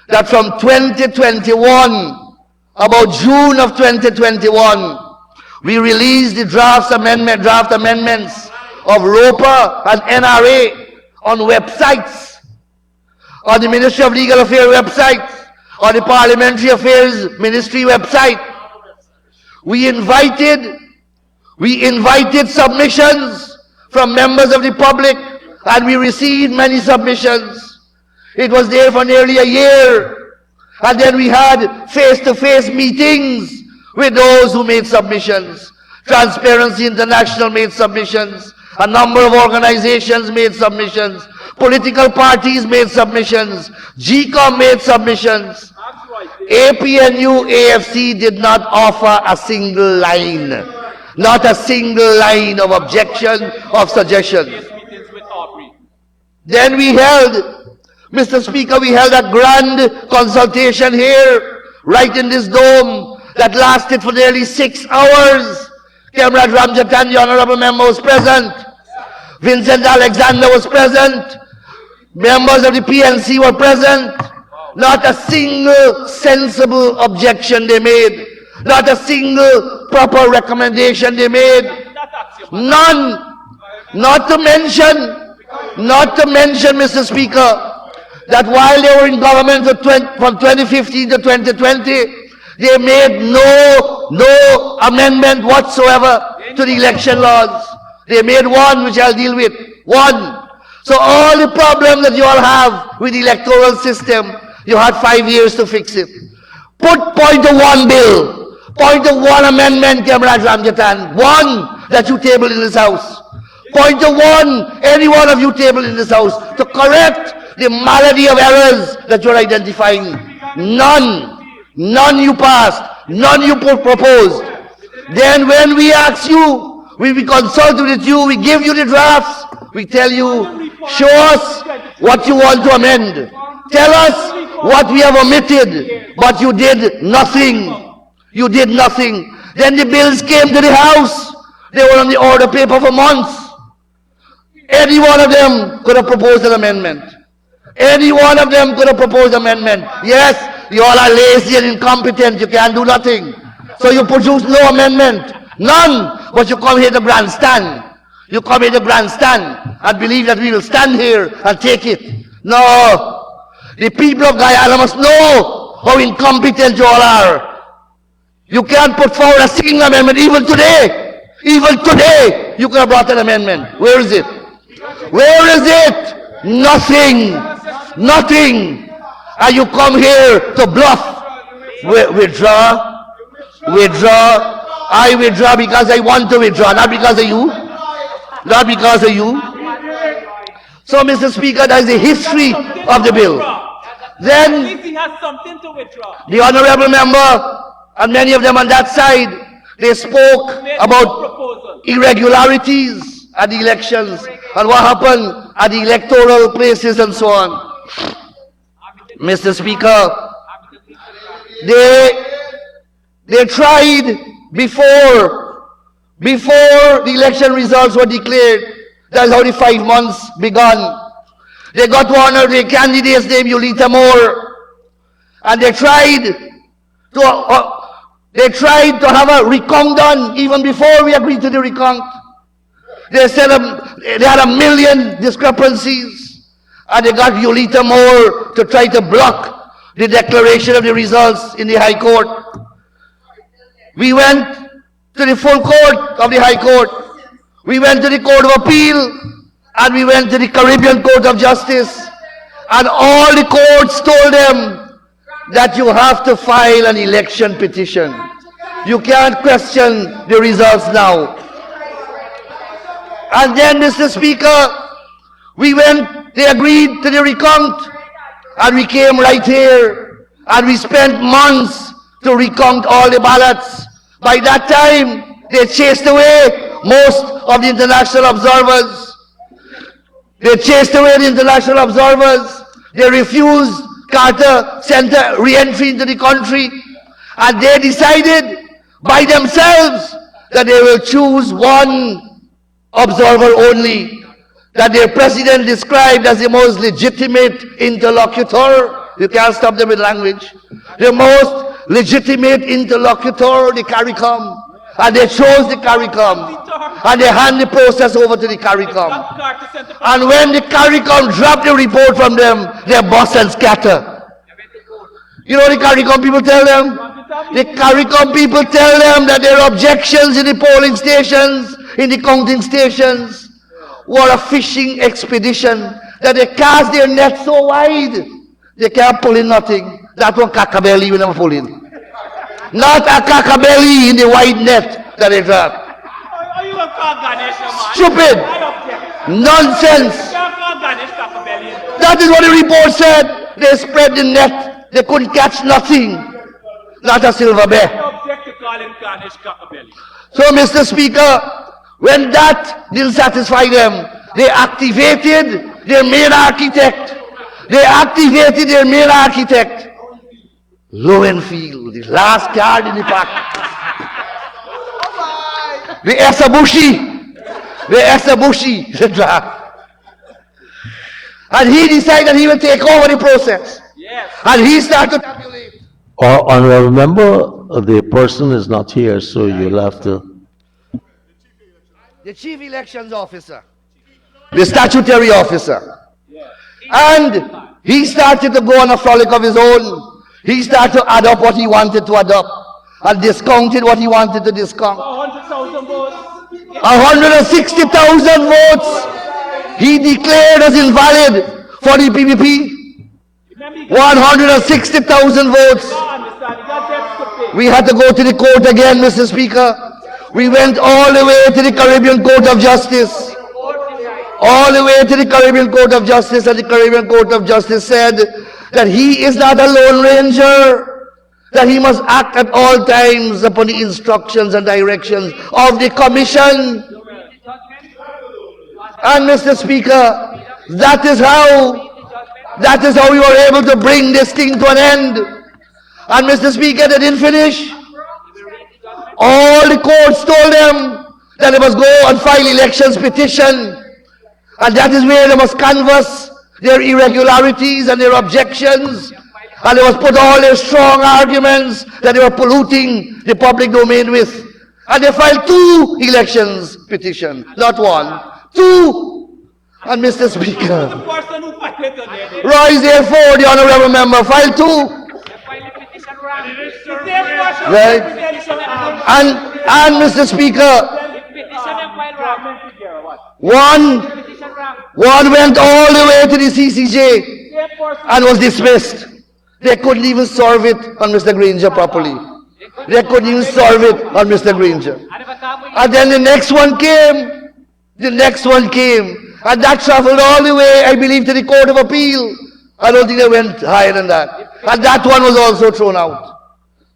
that from 2021, about June of 2021, we released the draft amendments of ROPA and NRA on websites, on the Ministry of Legal Affairs website, on the Parliamentary Affairs Ministry website. We invited submissions from members of the public, and we received many submissions. It was there for nearly a year. And then we had face-to-face meetings with those who made submissions. Transparency International made submissions. A number of organizations made submissions. Political parties made submissions. GCOM made submissions. APNU, AFC did not offer a single line. Not a single line of objection, of suggestion. Then we held, Mr. Speaker, we held a grand consultation here, right in this dome, that lasted for nearly 6 hours. Comrade Ramjatan, the honorable member, was present. Vincent Alexander was present. Members of the PNC were present. Not a single sensible objection they made. Not a single proper recommendation they made. None. Not to mention, Mr. Speaker, that while they were in government from 2015 to 2020, they made no amendment whatsoever to the election laws. They made one, which I'll deal with. One. So all the problems that you all have with the electoral system, you had 5 years to fix it. Put point of one bill, point of one amendment, Comrade Ramjatan, one that you tabled in this house. Point of one, any one of you tabled in this house to correct the malady of errors that you're identifying. None. None you passed. None you proposed. Then when we ask you, we consult with you, we give you the drafts, we tell you, show us what you want to amend. Tell us what we have omitted, but you did nothing. You did nothing. Then the bills came to the House. They were on the order paper for months. Any one of them could have proposed an amendment. Any one of them could have proposed an amendment. Yes, you all are lazy and incompetent. You can't do nothing. So you produce no amendment. None. But you come here to grandstand. You come here to grandstand and believe that we will stand here and take it. No. The people of Guyana must know how incompetent you all are. You can't put forward a single amendment. Even today, you could have brought an amendment. Where is it? Where is it? Nothing. Nothing. And you come here to bluff. Withdraw. Withdraw. I withdraw because I want to withdraw, not because of you. Not because of you. So, Mr. Speaker, that is the history of the bill. Then, the honorable member and many of them on that side, they spoke about irregularities at the elections and what happened at the electoral places and so on. Mr. Speaker, they tried before the election results were declared. That's how the 5 months began. They got one of the candidates named Yulita Moore, and they tried to have a recount done even before we agreed to the recount. They said they had 1 million discrepancies, and they got Yulita Moore to try to block the declaration of the results in the High Court. We went to the full court of the High Court. We went to the Court of Appeal, and we went to the Caribbean Court of Justice, and all the courts told them that you have to file an election petition. You can't question the results now. And then, Mr. Speaker, they agreed to the recount, and we came right here, and we spent months to recount all the ballots. By that time, they chased away most of the international observers. They chased away the international observers. They refused Carter Center re-entry into the country. And they decided by themselves that they will choose one observer only, that their president described as the most legitimate interlocutor. You can't stop them with language. The most legitimate interlocutor, the CARICOM. And they chose the CARICOM. And they hand the process over to the CARICOM. And when the CARICOM dropped the report from them, they bust and scatter. You know what the CARICOM people tell them? The CARICOM people tell them that their objections in the polling stations, in the counting stations, were a fishing expedition, that they cast their net so wide, they can't pull in nothing. That one Kakabelly we never pull in. Not a Kakabelly in the wide net that they drag. Are you a call Ganesh, man? Stupid. I object. Nonsense. You can't call Ganesh Kakabelli. That is what the report said. They spread the net. They couldn't catch nothing. Not a silver bear. I object to calling Ganesh Kakabelli. So, Mr. Speaker, when that didn't satisfy them, they activated their main architect. They activated their main architect. Lowenfield, the last card in the pack. The Esabushi. The Esabushi. And he decided he will take over the process. Yes. And he started to tabulate. Honorable member, the person is not here, so you'll have to. The chief elections officer, the statutory officer. And he started to go on a frolic of his own. He started to add up what he wanted to add up and discounted what he wanted to discount. 100,000 votes. 160,000 votes he declared as invalid for the PPP. 160,000 votes. We had to go to the court again, Mr. Speaker. We went all the way to the Caribbean Court of Justice. All the way to the Caribbean Court of Justice, and the Caribbean Court of Justice said that he is not a lone ranger, that he must act at all times upon the instructions and directions of the Commission. And Mr. Speaker, that is how we were able to bring this thing to an end. And Mr. Speaker, they didn't finish. All the courts told them that they must go and file elections petition. And that is where they must canvass their irregularities and their objections. And they must put all their strong arguments that they were polluting the public domain with. And they filed 2 elections petition, not 1, 2. And Mr. Speaker, The person who filed it today. rise therefore, the honorable member, file 2. Right? And Mr. Speaker, one went all the way to the CCJ and was dismissed. They couldn't even solve it on Mr. Granger properly. They couldn't even solve it on Mr. Granger. And then the next one came. The next one came. And that traveled all the way, I believe, to the Court of Appeal. I don't think they went higher than that. And that one was also thrown out,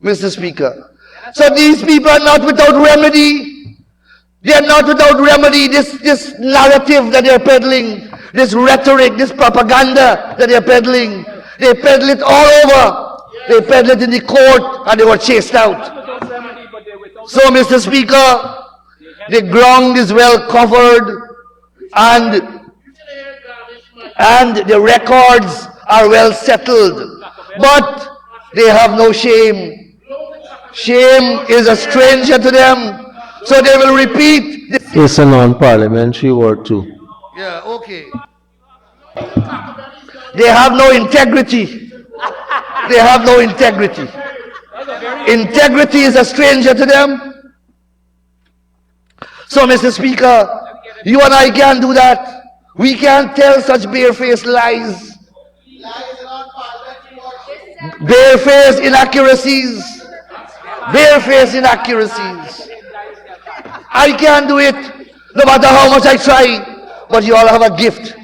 Mr. Speaker. So these people are not without remedy. They are not without remedy. This narrative that they are peddling, this rhetoric, this propaganda that they are peddling, they peddle it all over. They peddle it in the court and they were chased out. So, Mr. Speaker, the ground is well covered and the records are well settled. But they have no shame. Shame is a stranger to them. So they will repeat. It's a non-parliamentary word too. Yeah, okay. They have no integrity. They have no integrity. Integrity is a stranger to them. So, Mr. Speaker, you and I can't do that. We can't tell such barefaced lies. Barefaced inaccuracies. Barefaced inaccuracies. I can't do it, no matter how much I try. But you all have a gift.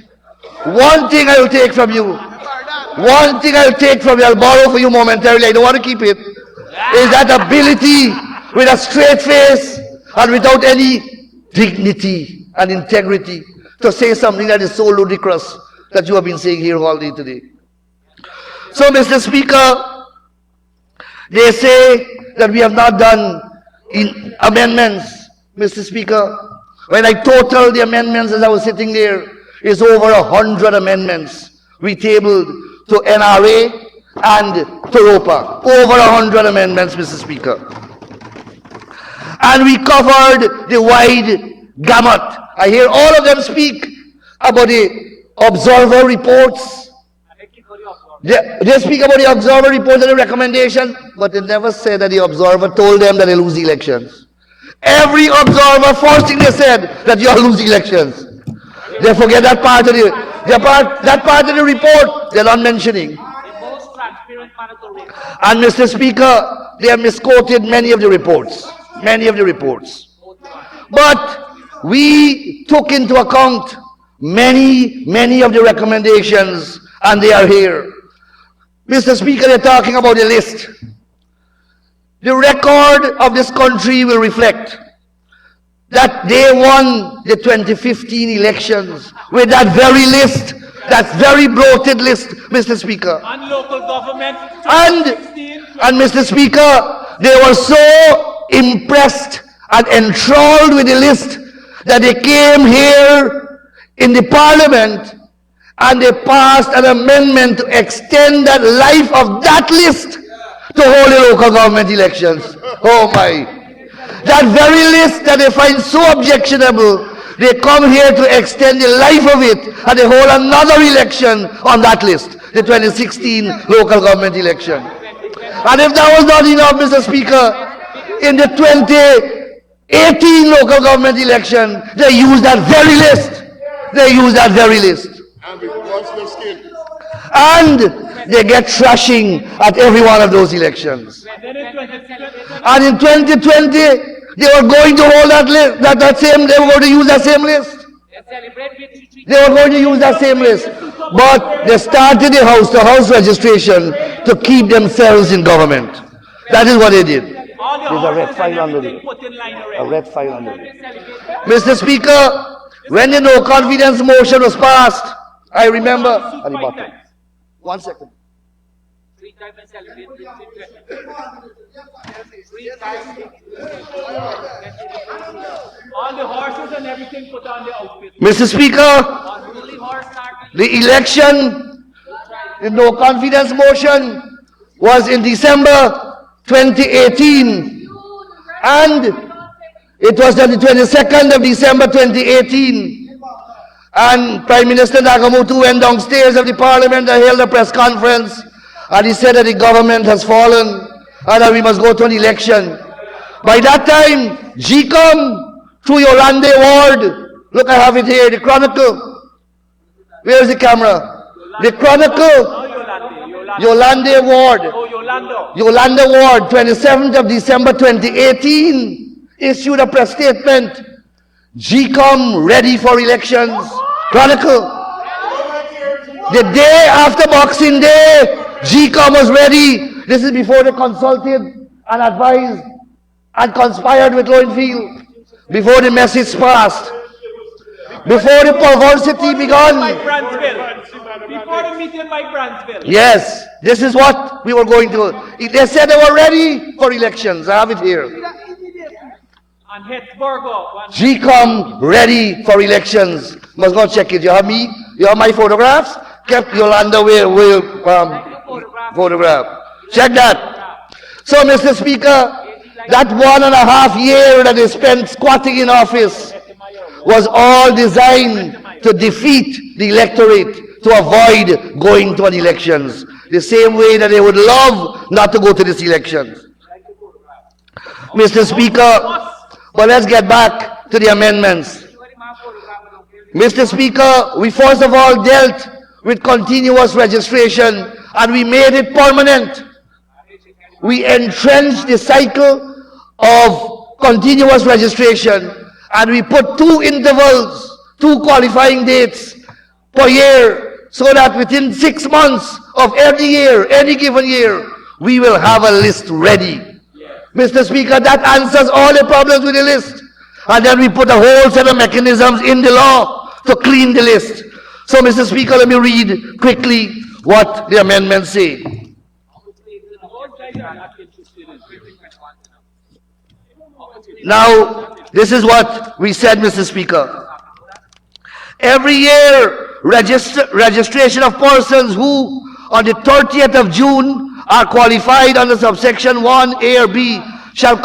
One thing I will take from you. One thing I will take from you, I'll borrow for you momentarily, I don't want to keep it, is that ability with a straight face and without any dignity and integrity to say something that is so ludicrous that you have been saying here all day today. So, Mr. Speaker, they say that we have not done in amendments, Mr. Speaker. When I total the amendments as I was sitting there, it's over 100 amendments we tabled to NRA and to ROPA. Over 100 amendments, Mr. Speaker. And we covered the wide gamut. I hear all of them speak about the observer reports. They speak about the observer reports and the recommendation, but they never said that the observer told them that they lose elections. Every observer, first thing they said, that you all lose elections. They forget that part of the report they're not mentioning. The most transparent And Mr. Speaker, they have misquoted many of the reports. Many of the reports. But we took into account many of the recommendations, and they are here. Mr. Speaker, they're talking about the list. The record of this country will reflect that they won the 2015 elections with that very list, that very bloated list, Mr. Speaker. And local government. And Mr. Speaker, they were so impressed and enthralled with the list that they came here in the parliament and they passed an amendment to extend that life of that list to hold the local government elections. Oh my. That very list that they find so objectionable, they come here to extend the life of it and they hold another election on that list, the 2016 local government election. And if that was not enough, Mr. Speaker, in the 2018 local government election, they used that very list. They used that very list. And they get trashing at every one of those elections. And in 2020, they were going to hold that list, they were going to use that same list. They were going to use that same list. But they started the house-to-house registration to keep themselves in government. That is what they did. There's a red file under there. A red file under there. Mr. Speaker, when the no confidence motion was passed, I remember at the bottom. 1 second. All the horses and everything put on the outfit. Mr. Speaker, the election, the no confidence motion was in December 2018, and it was on the 22nd of December 2018. And Prime Minister Nagamutu went downstairs of the parliament and held a press conference, and he said that the government has fallen and that we must go to an election. By that time, GCOM, through Yolande Ward, look, I have it here, the Chronicle. Where is the camera? The Chronicle, Yolande Ward. Yolande Ward, 27th of December 2018, issued a press statement. GCOM ready for elections. Chronicle. The day after Boxing Day, GCOM was ready. This is before they consulted and advised and conspired with Lowenfield. Before the message passed. Before the perversity began. Before the meeting by Brandsville. Yes, this is what we were going to. They said they were ready for elections. I have it here. And Hetsburgo. GCOM ready for elections. Must go check it. You have me? You have my photographs? Kept Yolanda will photograph. Check that. So, Mr. Speaker, that 1.5 years that they spent squatting in office was all designed to defeat the electorate, to avoid going to an elections. The same way that they would love not to go to these elections. Mr. Speaker, but let's get back to the amendments. Mr. Speaker, we first of all dealt with continuous registration and we made it permanent. We entrenched the cycle of continuous registration and we put 2 intervals, 2 qualifying dates per year, so that within 6 months of every year, any given year, we will have a list ready. Mr. Speaker, that answers all the problems with the list. And then we put a whole set of mechanisms in the law to clean the list. So, Mr. Speaker, let me read quickly what the amendments say. Now, this is what we said, Mr. Speaker. Every year, registration of persons who, on the 30th of June, are qualified under subsection 1A or B shall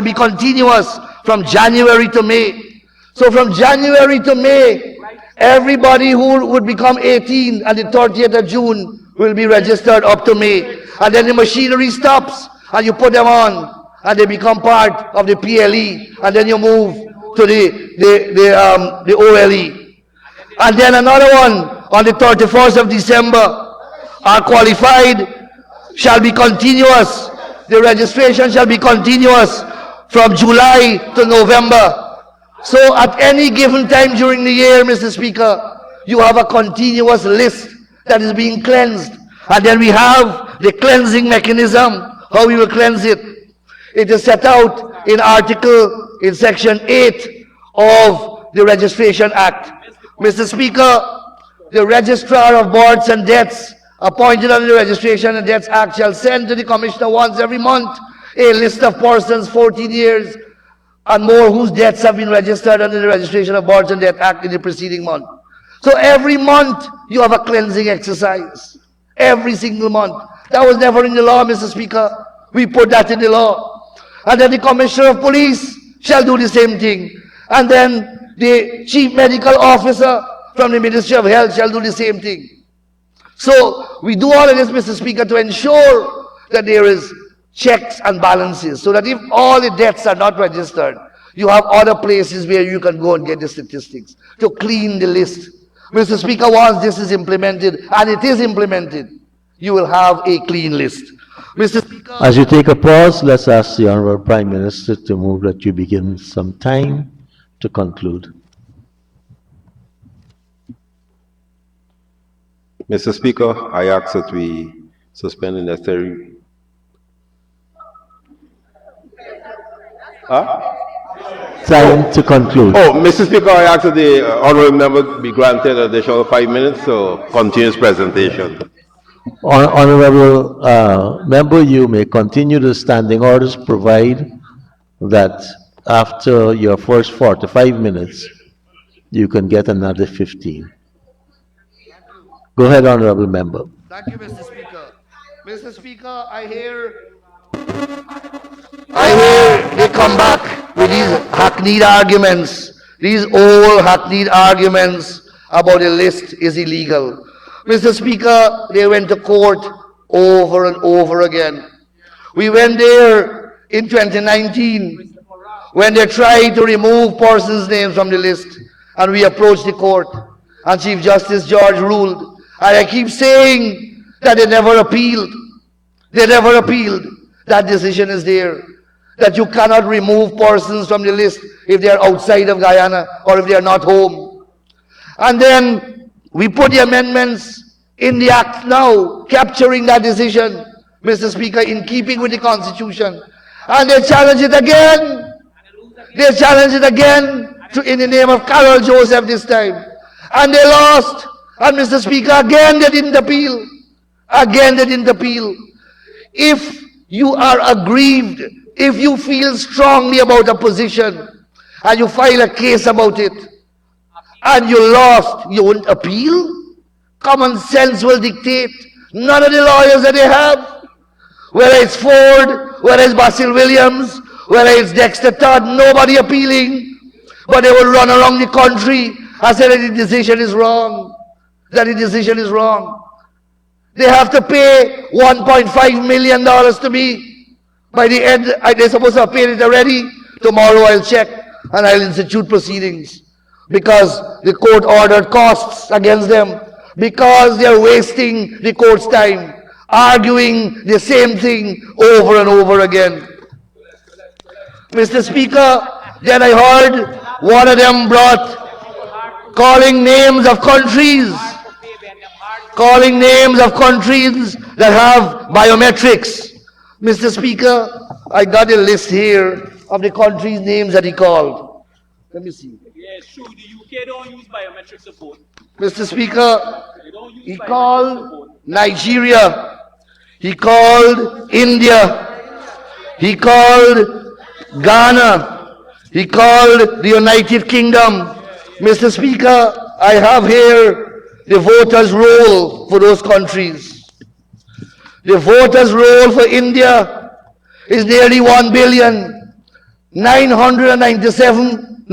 be continuous from January to May. So from January to May, everybody who would become 18 on the 30th of June will be registered up to May. And then the machinery stops and you put them on and they become part of the PLE, and then you move to the OLE. And then another one on the 31st of December are qualified shall be continuous. The registration shall be continuous from July to November. So at any given time during the year, Mr. Speaker, you have a continuous list that is being cleansed. And then we have the cleansing mechanism, how we will cleanse it. It is set out in section 8 of the Registration Act. Mr. Speaker, the Registrar of Boards and Debts appointed under the Registration and Debts Act shall send to the Commissioner once every month a list of persons 14 years and more whose debts have been registered under the Registration of Boards and Debt Act in the preceding month. So every month you have a cleansing exercise. Every single month. That was never in the law, Mr. Speaker. We put that in the law. And then the Commissioner of Police shall do the same thing. And then the Chief Medical Officer from the Ministry of Health shall do the same thing. So we do all of this, Mr. Speaker, to ensure that there is checks and balances, so that if all the debts are not registered, you have other places where you can go and get the statistics to clean the list. Mr. Speaker, once this is implemented, and it is implemented, you will have a clean list. Mr. Speaker, As you take a pause, let's ask the Honorable Prime Minister to move that you begin some time to conclude. Mr. Speaker, I ask that we suspend the necessary. Time to conclude. Oh, Mr. Speaker, I ask that the honorable member be granted an additional 5 minutes to continue his presentation. Honorable member, you may continue the standing orders, provide that after your first 45 minutes, you can get another 15. Go ahead, honorable member. thank you, Mr. Speaker. Mr. Speaker, I hear they come back with these hackneyed arguments, these old hackneyed arguments about the list is illegal. Mr. Speaker, they went to court over and over again. We went there in 2019 when they tried to remove persons' names from the list, and we approached the court, and Chief Justice George ruled. And I keep saying that they never appealed. They never appealed. That decision is there. That you cannot remove persons from the list if they are outside of Guyana or if they are not home. And then we put the amendments in the Act now, capturing that decision, Mr. Speaker, in keeping with the Constitution. And they challenge it again. They challenge it again in the name of Carol Joseph this time. And they lost. And Mr. Speaker, again they didn't appeal. Again they didn't appeal. If you are aggrieved, if you feel strongly about a position, and you file a case about it, and you lost, you won't appeal? Common sense will dictate. None of the lawyers that they have, whether it's Ford, whether it's Basil Williams, whether it's Dexter Todd, nobody appealing, but they will run around the country and say that the decision is wrong. That the decision is wrong. They have to pay $1.5 million to me. By the end, they're supposed to have paid it already. Tomorrow I'll check and I'll institute proceedings. Because the court ordered costs against them. Because they're wasting the court's time, arguing the same thing over and over again. Mr. Speaker, then I heard one of them calling names of countries that have biometrics. Mr. Speaker, I got a list here of the countries' names that he called. Let me see. Yes, true. The UK don't use biometrics to vote. Mr. Speaker, They don't use he biometrics to called vote. Nigeria. He called India. He called Ghana. He called the United Kingdom. Mr. Speaker, I have here the voters' roll for those countries. The voters' roll for India is nearly 197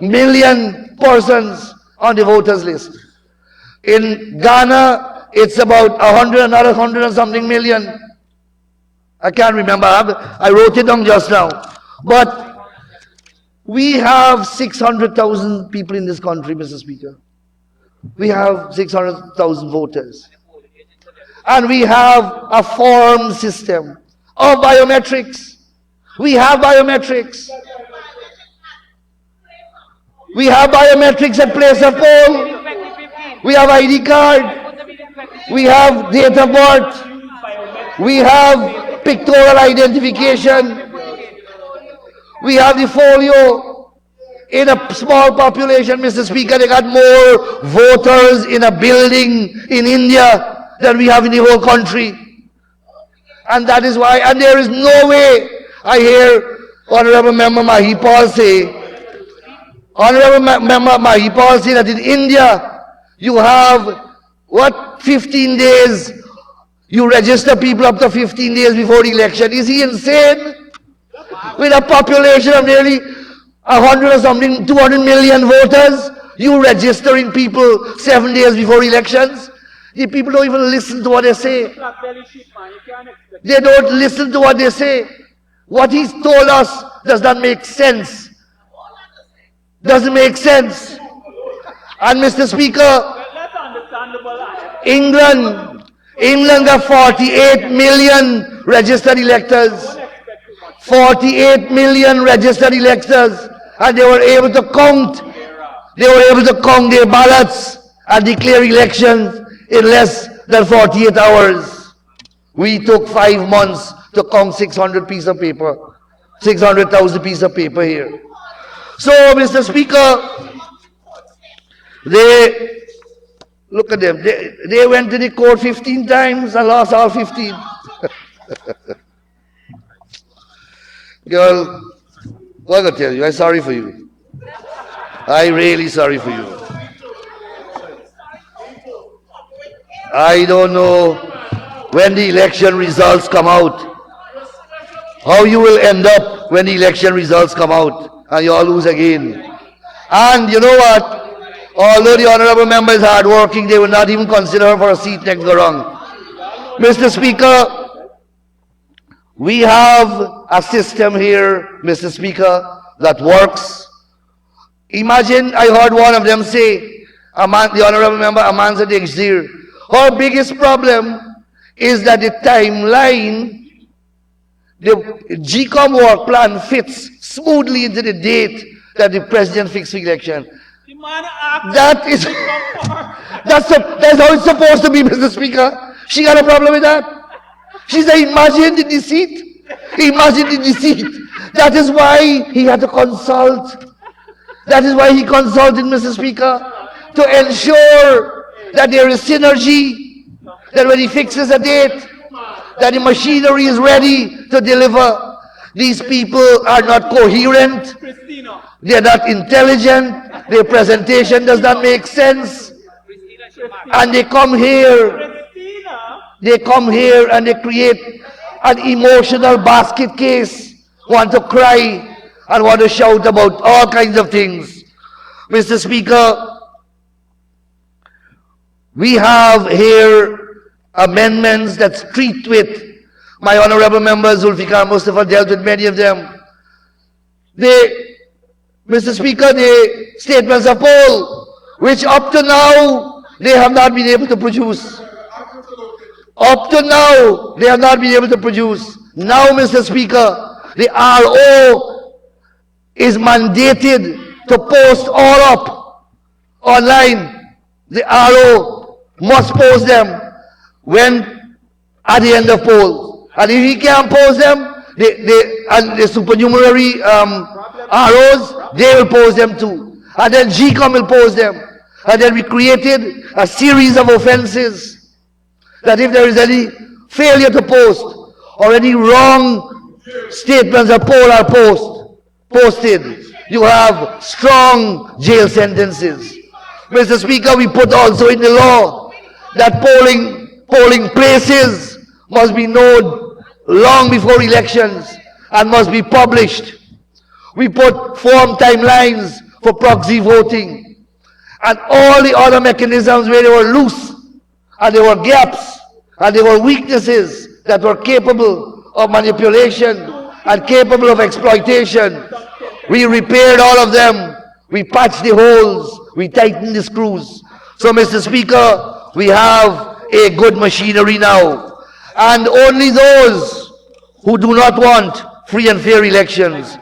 million persons on the voters list. In Ghana, it's about 100 and something million. I can't remember. I wrote it down just now. But we have 600,000 people in this country, Mr. Speaker. We have 600,000 voters. And we have a form system of biometrics. We have biometrics. We have biometrics at place of poll. We have ID card. We have date of birth. We have pictorial identification. We have the folio. In a small population, Mr. Speaker, they got more voters in a building in India than we have in the whole country. And that is why, and there is no way, I hear Honorable Member Mahipal say, that in India, you have, 15 days, you register people up to 15 days before the election. Is he insane? With a population of nearly 100 or something, 200 million voters, you registering people 7 days before elections? The people don't even listen to what they say. They don't listen to what they say. What he's told us does not make sense. Doesn't make sense. And Mr. Speaker, England got 48 million registered electors. 48 million registered electors. And they were able to count. They were able to count their ballots and declare elections in less than 48 hours. We took 5 months to count 600 pieces of paper. 600,000 pieces of paper here. So, Mr. Speaker, look at them. They went to the court 15 times and lost all 15. Girl, what I gotta tell you, I'm sorry for you. I'm really sorry for you. I don't know when the election results come out, how you will end up when the election results come out and you all lose again. And you know what? Although the honorable member is hardworking, they will not even consider her for a seat next go wrong. Mr. Speaker, we have a system here, Mr. Speaker, that works. Imagine, I heard one of them say, the honorable member Amanza Dexdir, her biggest problem is that the timeline, the GCOM work plan fits smoothly into the date that the president fixed for election. That is, that's how it's supposed to be, Mr. Speaker. She got a problem with that. She said, imagine the deceit. Imagine the deceit. That is why he had to consult. That is why he consulted, Mr. Speaker, to ensure that there is synergy, that when he fixes a date, that the machinery is ready to deliver. These people are not coherent. They are not intelligent. Their presentation does not make sense. And they come here. They come here and they create an emotional basket case, want to cry and want to shout about all kinds of things. Mr. Speaker, we have here amendments that treat with, my honorable members, Zulfikar Mustafa dealt with many of them. Mr. Speaker, the statements of poll, which up to now, they have not been able to produce. Up to now, they have not been able to produce. Now, Mr. Speaker, the RO is mandated to post all up online. The RO must post them when at the end of poll. And if he can't post them, the supernumerary ROs, they will post them too. And then GCOM will post them. And then we created a series of offenses that if there is any failure to post or any wrong statements of poll are posted, you have strong jail sentences. Mr. Speaker, we put also in the law that polling places must be known long before elections and must be published. We put form timelines for proxy voting and all the other mechanisms where they were loose and there were gaps and there were weaknesses that were capable of manipulation and capable of exploitation. We repaired all of them. We patched the holes. We tightened the screws So, Mr. Speaker, we have a good machinery now. And only those who do not want free and fair elections,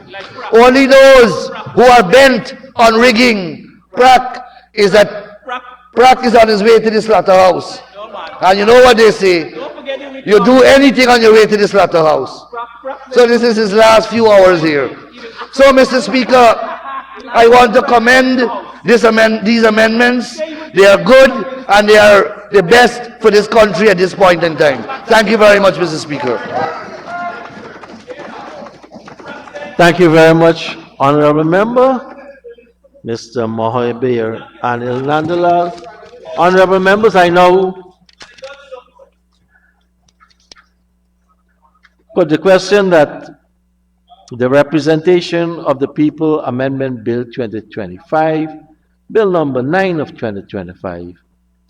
only those who are bent on rigging, Prac is on his way to the slaughterhouse. No, man. And you know what they say? Don't forget the You do anything on your way to the slaughterhouse. So this is his last few hours here. So, Mr. Speaker, I want to commend these amendments. They are good and they are the best for this country at this point in time. Thank you very much, Mr. Speaker. Thank you very much, Honorable Member, Mr. Mohoy Anil Nandalal. Honorable Members, I now put the question that the Representation of the People Amendment Bill 2025, Bill number 9 of 2025,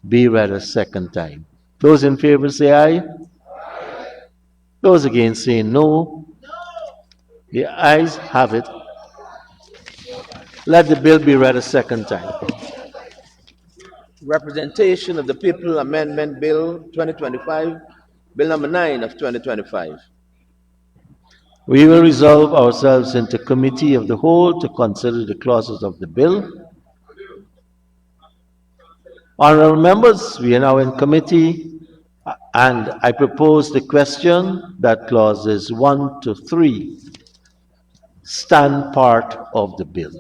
be read a second time. Those in favor say aye. Those against say no. The ayes have it. Let the bill be read a second time. Representation of the People Amendment Bill 2025, Bill number 9 of 2025. We will resolve ourselves into committee of the whole to consider the clauses of the bill. Honorable members, we are now in committee, and I propose the question that clauses 1 to 3 stand part of the bill.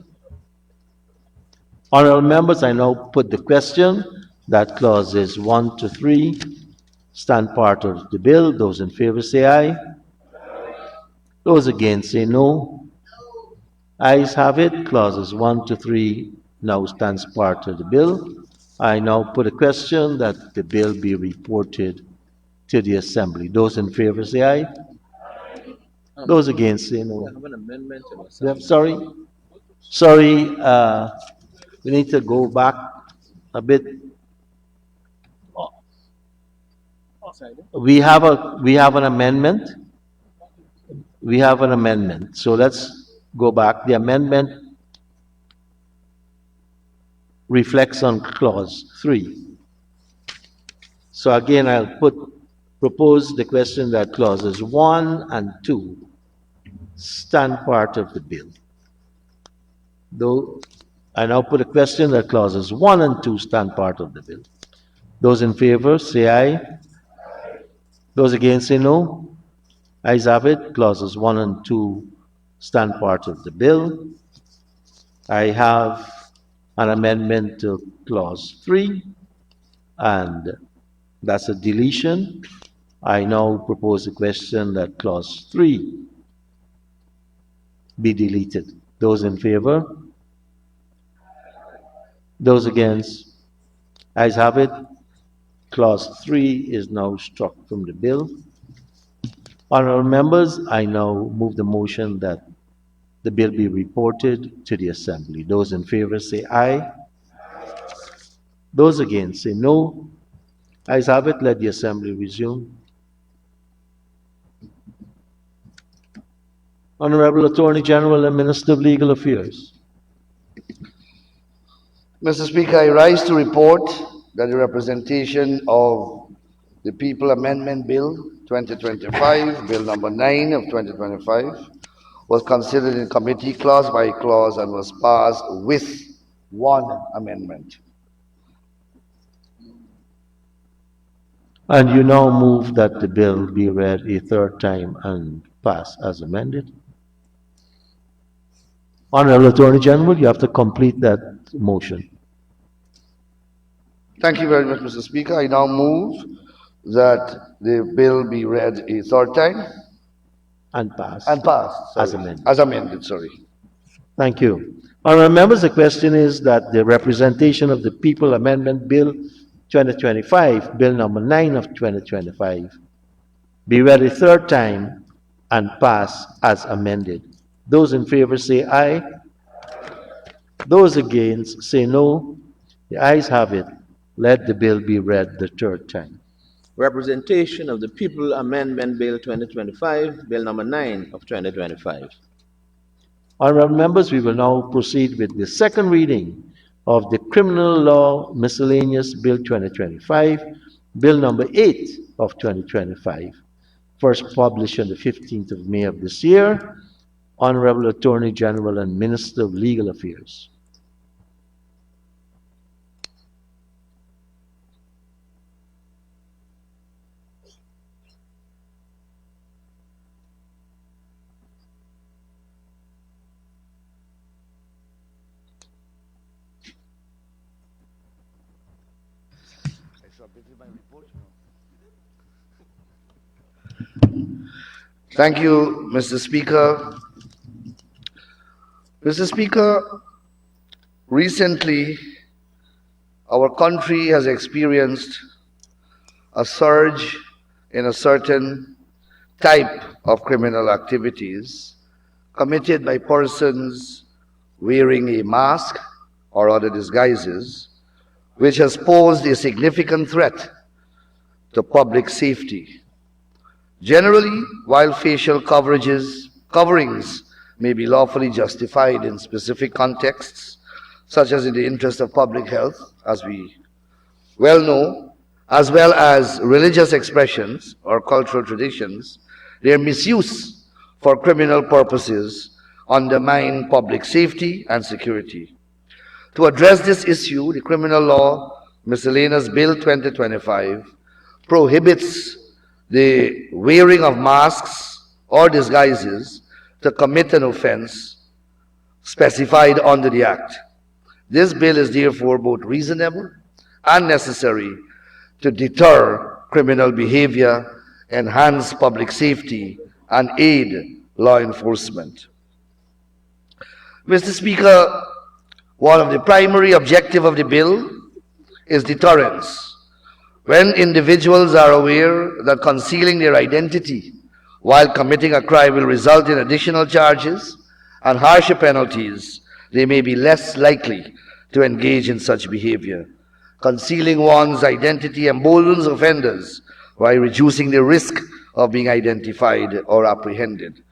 Honorable members, I now put the question that clauses 1 to 3 stand part of the bill. Those in favor say aye. Those against say no. Ayes have it. Clauses 1 to 3 now stands part of the bill. I now put a question that the bill be reported to the Assembly. Those in favor say aye. Those against say no. Have an amendment. Sorry. Sorry, we need to go back a bit. We have an amendment. We have an amendment. So let's go back. The amendment reflects on clause 3. So again, I'll propose the question that clauses 1 and 2 stand part of the bill. Though I now put a question that clauses 1 and 2 stand part of the bill. Those in favor say aye. Those against say no. Ayes have it. Clauses 1 and 2 stand part of the bill. I have an amendment to clause 3, and that's a deletion. I now propose a question that clause 3 be deleted. Those in favor? Those against? Ayes have it. Clause 3 is now struck from the bill. Honorable members, I now move the motion that the bill be reported to the Assembly. Those in favor say aye. Those against say no. Ayes have it. Let the Assembly resume. Honorable Attorney General and Minister of Legal Affairs. Mr. Speaker, I rise to report that the representation of the People Amendment Bill 2025, Bill number 9 of 2025, was considered in committee clause by clause and was passed with one amendment. And you now move that the bill be read a third time and pass as amended. Honorable Attorney General, you have to complete that motion. Thank you very much, Mr. Speaker. I now move that the bill be read a third time And pass. and passed. As sorry. amended. As amended, sorry. Thank you. Honorable members, the question is that the representation of the People Amendment Bill 2025, Bill number 9 of 2025, be read a third time and pass as amended. Those in favor say aye. Those against say no. The ayes have it. Let the bill be read the third time. Representation of the People Amendment Bill 2025, Bill number 9 of 2025. Honorable members, we will now proceed with the second reading of the Criminal Law Miscellaneous Bill 2025, Bill number 8 of 2025, first published on the 15th of May of this year. Honorable Attorney General and Minister of Legal Affairs. Thank you, Mr. Speaker. Mr. Speaker, recently our country has experienced a surge in a certain type of criminal activities committed by persons wearing a mask or other disguises, which has posed a significant threat to public safety. Generally, while facial coverings may be lawfully justified in specific contexts, such as in the interest of public health, as we well know, as well as religious expressions or cultural traditions, their misuse for criminal purposes undermine public safety and security. To address this issue, the Criminal Law Miscellaneous Bill 2025 prohibits the wearing of masks or disguises to commit an offense specified under the Act. This bill is therefore both reasonable and necessary to deter criminal behavior, enhance public safety, and aid law enforcement. Mr. Speaker, one of the primary objectives of the bill is deterrence. When individuals are aware that concealing their identity while committing a crime will result in additional charges and harsher penalties, they may be less likely to engage in such behavior. Concealing one's identity emboldens offenders while reducing the risk of being identified or apprehended.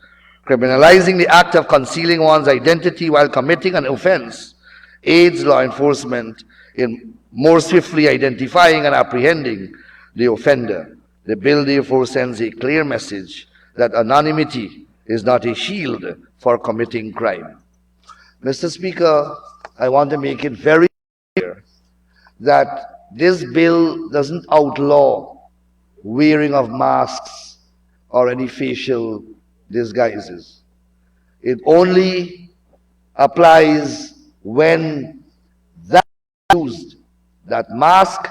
Criminalizing the act of concealing one's identity while committing an offense aids law enforcement in more swiftly identifying and apprehending the offender. The bill therefore sends a clear message that anonymity is not a shield for committing crime. Mr. Speaker, I want to make it very clear that this bill doesn't outlaw wearing of masks or any facial disguises. It only applies when that is used, that mask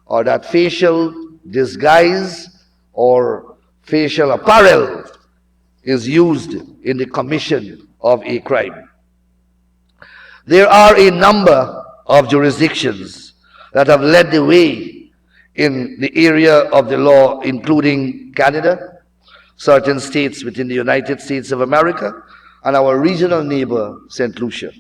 or that facial disguise or facial apparel is used in the commission of a crime. There are a number of jurisdictions that have led the way in the area of the law, including Canada, certain states within the United States of America, and our regional neighbor, St. Lucia.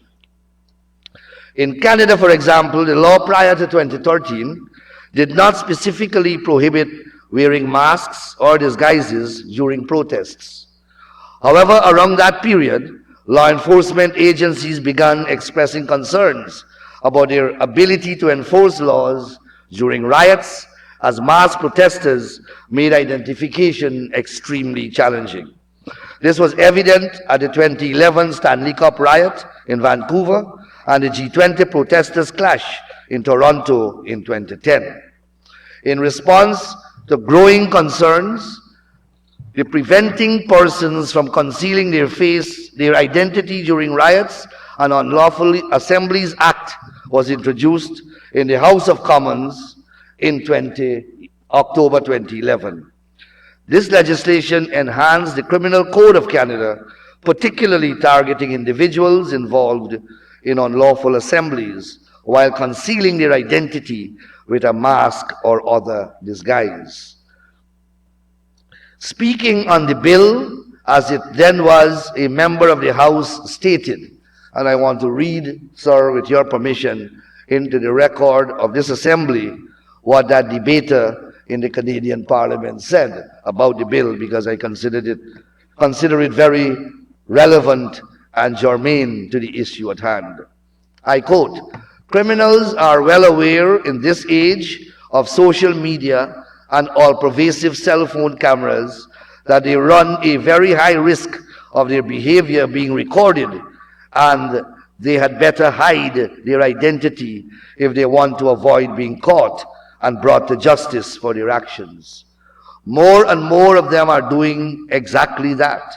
In Canada, for example, the law prior to 2013 did not specifically prohibit wearing masks or disguises during protests. However, around that period, law enforcement agencies began expressing concerns about their ability to enforce laws during riots, as mass protesters made identification extremely challenging. This was evident at the 2011 Stanley Cup riot in Vancouver and the G20 protesters' clash in Toronto in 2010. In response to growing concerns, the Preventing Persons from Concealing Their Face, Their Identity During Riots and Unlawful Assemblies Act was introduced in the House of Commons in October 2011. This legislation enhanced the Criminal Code of Canada, particularly targeting individuals involved in unlawful assemblies while concealing their identity with a mask or other disguise. Speaking on the bill, as it then was, a member of the House stated, and I want to read, sir, with your permission, into the record of this assembly what that debater in the Canadian Parliament said about the bill, because I consider it very relevant and germane to the issue at hand. I quote, Criminals are well aware in this age of social media and all-pervasive cell phone cameras that they run a very high risk of their behavior being recorded, and they had better hide their identity if they want to avoid being caught and brought to justice for their actions. More and more of them are doing exactly that.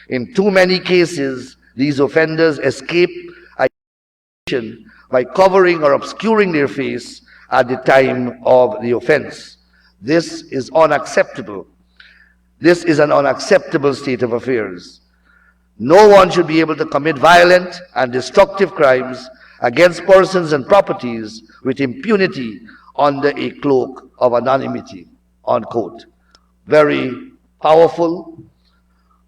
In too many cases, these offenders escape identification by covering or obscuring their face at the time of the offense. This is unacceptable. This is an unacceptable state of affairs. No one should be able to commit violent and destructive crimes against persons and properties with impunity under a cloak of anonymity, unquote. Very powerful,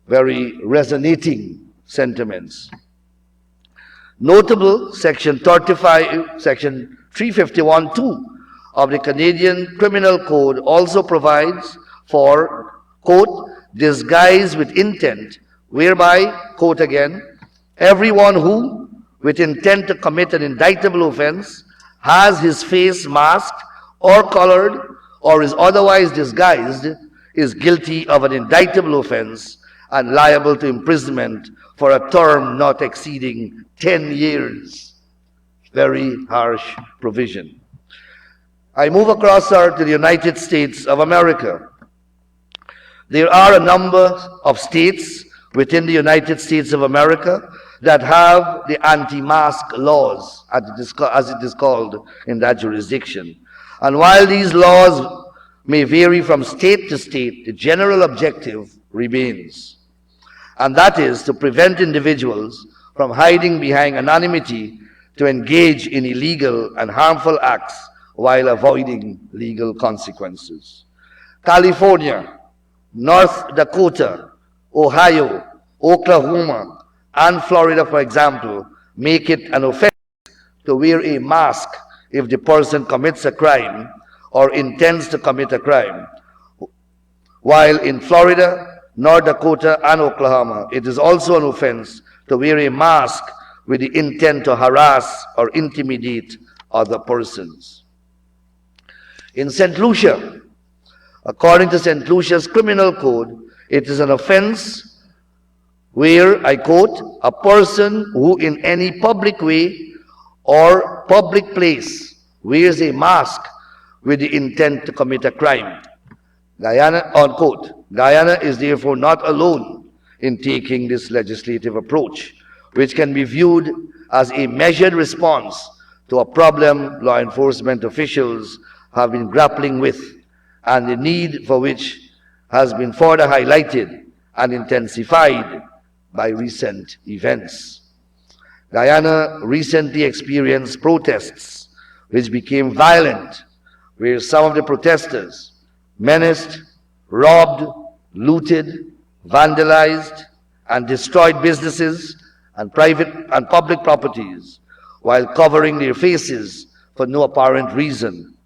very resonating sentiments. Notable, Section 351(2) of the Canadian Criminal Code also provides for, quote, disguise with intent, whereby, quote again, everyone who, with intent to commit an indictable offense, has his face masked or colored or is otherwise disguised is guilty of an indictable offense and liable to imprisonment for a term not exceeding 10 years. Very harsh provision. I move across, sir, to the United States of America. There are a number of states within the United States of America that have the anti-mask laws, as it is called in that jurisdiction. And while these laws may vary from state to state, the general objective remains. And that is to prevent individuals from hiding behind anonymity to engage in illegal and harmful acts while avoiding legal consequences. California, North Dakota, Ohio, Oklahoma, and Florida, for example, make it an offense to wear a mask if the person commits a crime or intends to commit a crime. While in Florida, North Dakota, and Oklahoma, it is also an offense to wear a mask with the intent to harass or intimidate other persons. In St. Lucia, according to St. Lucia's criminal code, it is an offense where, I quote, a person who in any public way or public place wears a mask with the intent to commit a crime. Guyana, unquote. Guyana is therefore not alone in taking this legislative approach, which can be viewed as a measured response to a problem law enforcement officials have been grappling with, and the need for which has been further highlighted and intensified by recent events. Guyana recently experienced protests which became violent, where some of the protesters menaced, robbed, looted, vandalized, and destroyed businesses and private and public properties while covering their faces for no apparent reason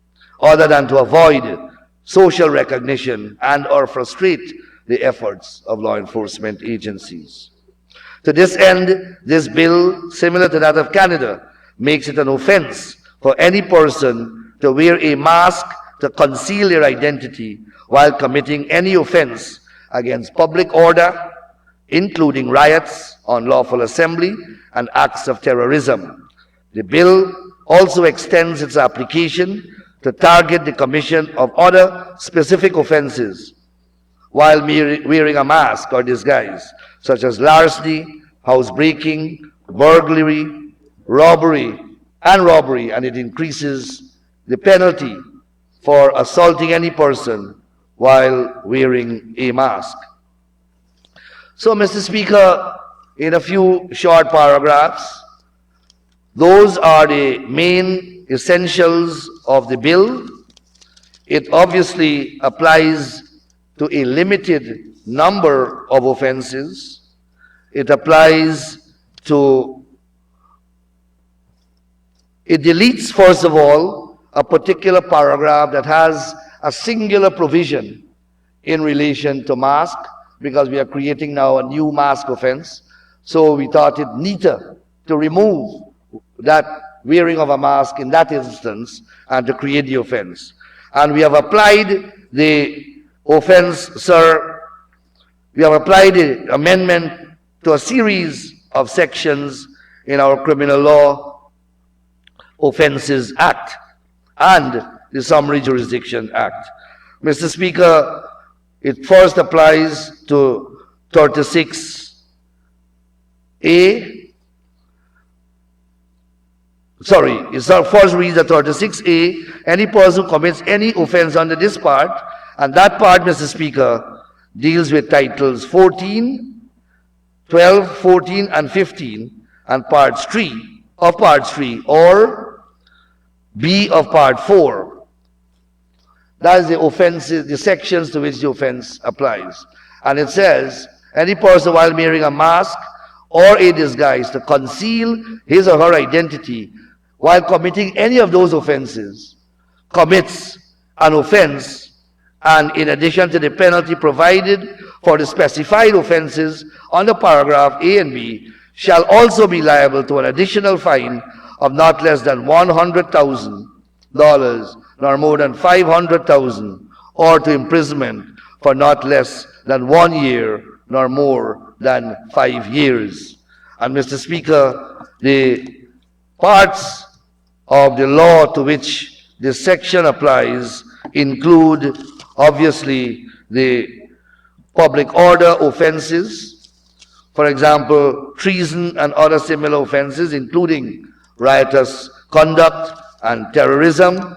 other than to avoid social recognition and or frustrate the efforts of law enforcement agencies. To this end, this bill, similar to that of Canada, makes it an offense for any person to wear a mask to conceal their identity while committing any offense against public order, including riots, unlawful assembly, and acts of terrorism. The bill also extends its application to target the commission of other specific offenses while wearing a mask or disguise, such as larceny, housebreaking, burglary, robbery, and it increases the penalty for assaulting any person while wearing a mask. So, Mr. Speaker, in a few short paragraphs, those are the main essentials of the bill. It obviously applies to a limited number of offenses. It applies to, it deletes, first of all, a particular paragraph that has a singular provision in relation to mask, because we are creating now a new mask offense. So we thought it neater to remove that wearing of a mask in that instance and to create the offense. And we have applied the offense, sir, we have applied the amendment to a series of sections in our Criminal Law Offences Act and the Summary Jurisdiction Act. Mr. Speaker, it first applies to 36A. Sorry, it first reads at 36A, any person who commits any offense under this part, and that part, Mr. Speaker, deals with titles 14, 12, 14, and 15, and parts 3 of parts 3, or B of part 4. That is the offenses, the sections to which the offense applies. And it says, any person while wearing a mask or a disguise to conceal his or her identity while committing any of those offenses commits an offense, and in addition to the penalty provided for the specified offenses under paragraph A and B, shall also be liable to an additional fine of not less than $100,000 nor more than $500,000, or to imprisonment for not less than 1 year nor more than 5 years. And Mr. Speaker, the parts of the law to which this section applies include obviously the public order offenses, for example, treason and other similar offenses, including riotous conduct and terrorism.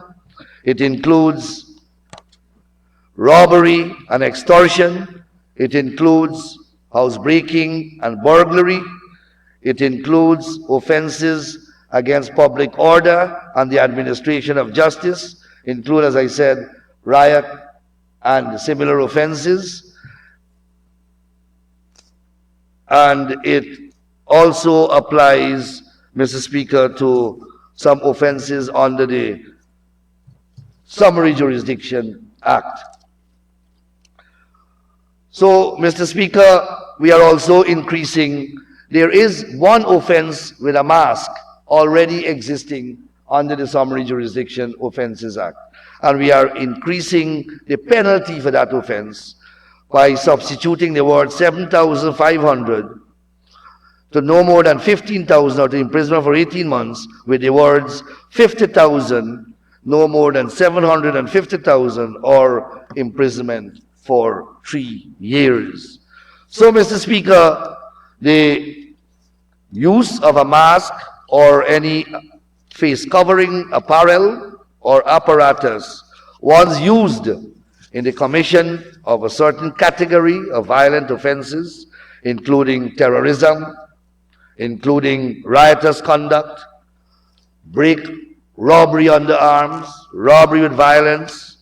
It includes robbery and extortion. It includes housebreaking and burglary. It includes offenses against public order and the administration of justice, include, as I said, riot and similar offenses. And it also applies, Mr. Speaker, to some offenses under the Summary Jurisdiction Act. So, Mr. Speaker, we are also increasing. There is one offense with a mask already existing under the Summary Jurisdiction Offences Act. And we are increasing the penalty for that offense by substituting the word 7,500 to no more than 15,000 or to imprisonment for 18 months with the words 50,000, no more than 750,000, or imprisonment for 3 years. So, Mr. Speaker, the use of a mask or any face covering apparel or apparatus once used in the commission of a certain category of violent offenses, including terrorism, including riotous conduct, robbery under arms, robbery with violence,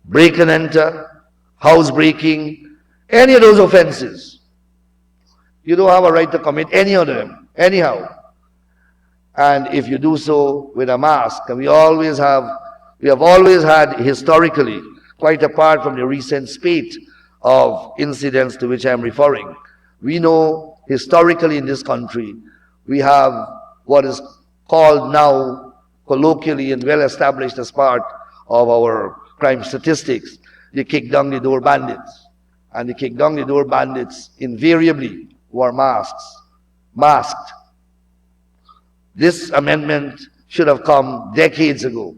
break and enter, housebreaking, any of those offenses. You don't have a right to commit any of them, anyhow. And if you do so with a mask, and we have always had historically, quite apart from the recent spate of incidents to which I am referring, we know historically in this country, we have what is called now colloquially and well established as part of our crime statistics, the kick down the door bandits. And the kick down the door bandits invariably were masked. This amendment should have come decades ago,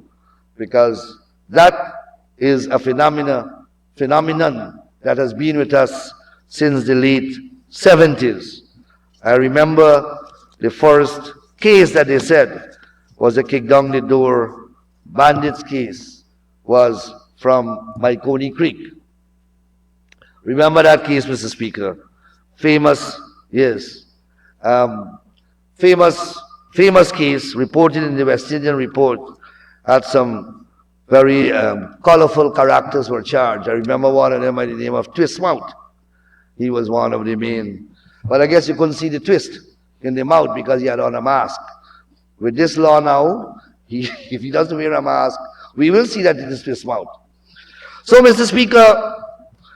because that is a phenomenon that has been with us since the late 70s. I remember the first case that they said was a kick down the door bandits case was from Maikoni Creek. Remember that case, Mr. Speaker? Famous, yes. Famous case reported in the West Indian Report. Had some very colorful characters were charged. I remember one of them by the name of Twist Mouth. He was one of the main. But I guess you couldn't see the twist in the mouth because he had on a mask. With this law now, if he doesn't wear a mask, we will see that it is Twist Mouth. So, Mr. Speaker,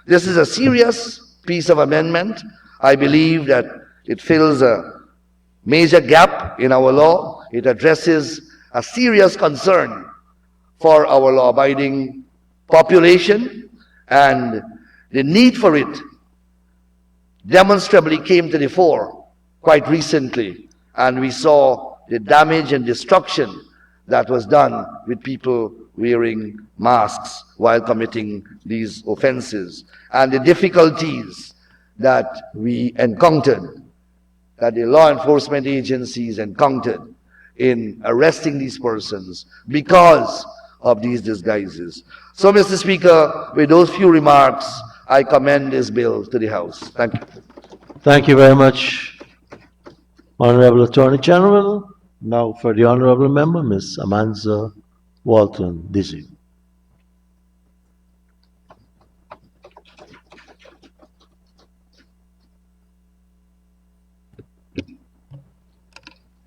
this is a serious piece of amendment. I believe that it fills a major gap in our law. It addresses a serious concern for our law-abiding population, and the need for it demonstrably came to the fore quite recently, and we saw the damage and destruction that was done with people wearing masks while committing these offenses, and the difficulties that we encountered, that the law enforcement agencies encountered in arresting these persons because of these disguises. So, Mr. Speaker, with those few remarks, I commend this bill to the House. Thank you. Thank you very much, Honorable Attorney General. Now for the Honorable Member, Ms. Amanza Walton Dizzy.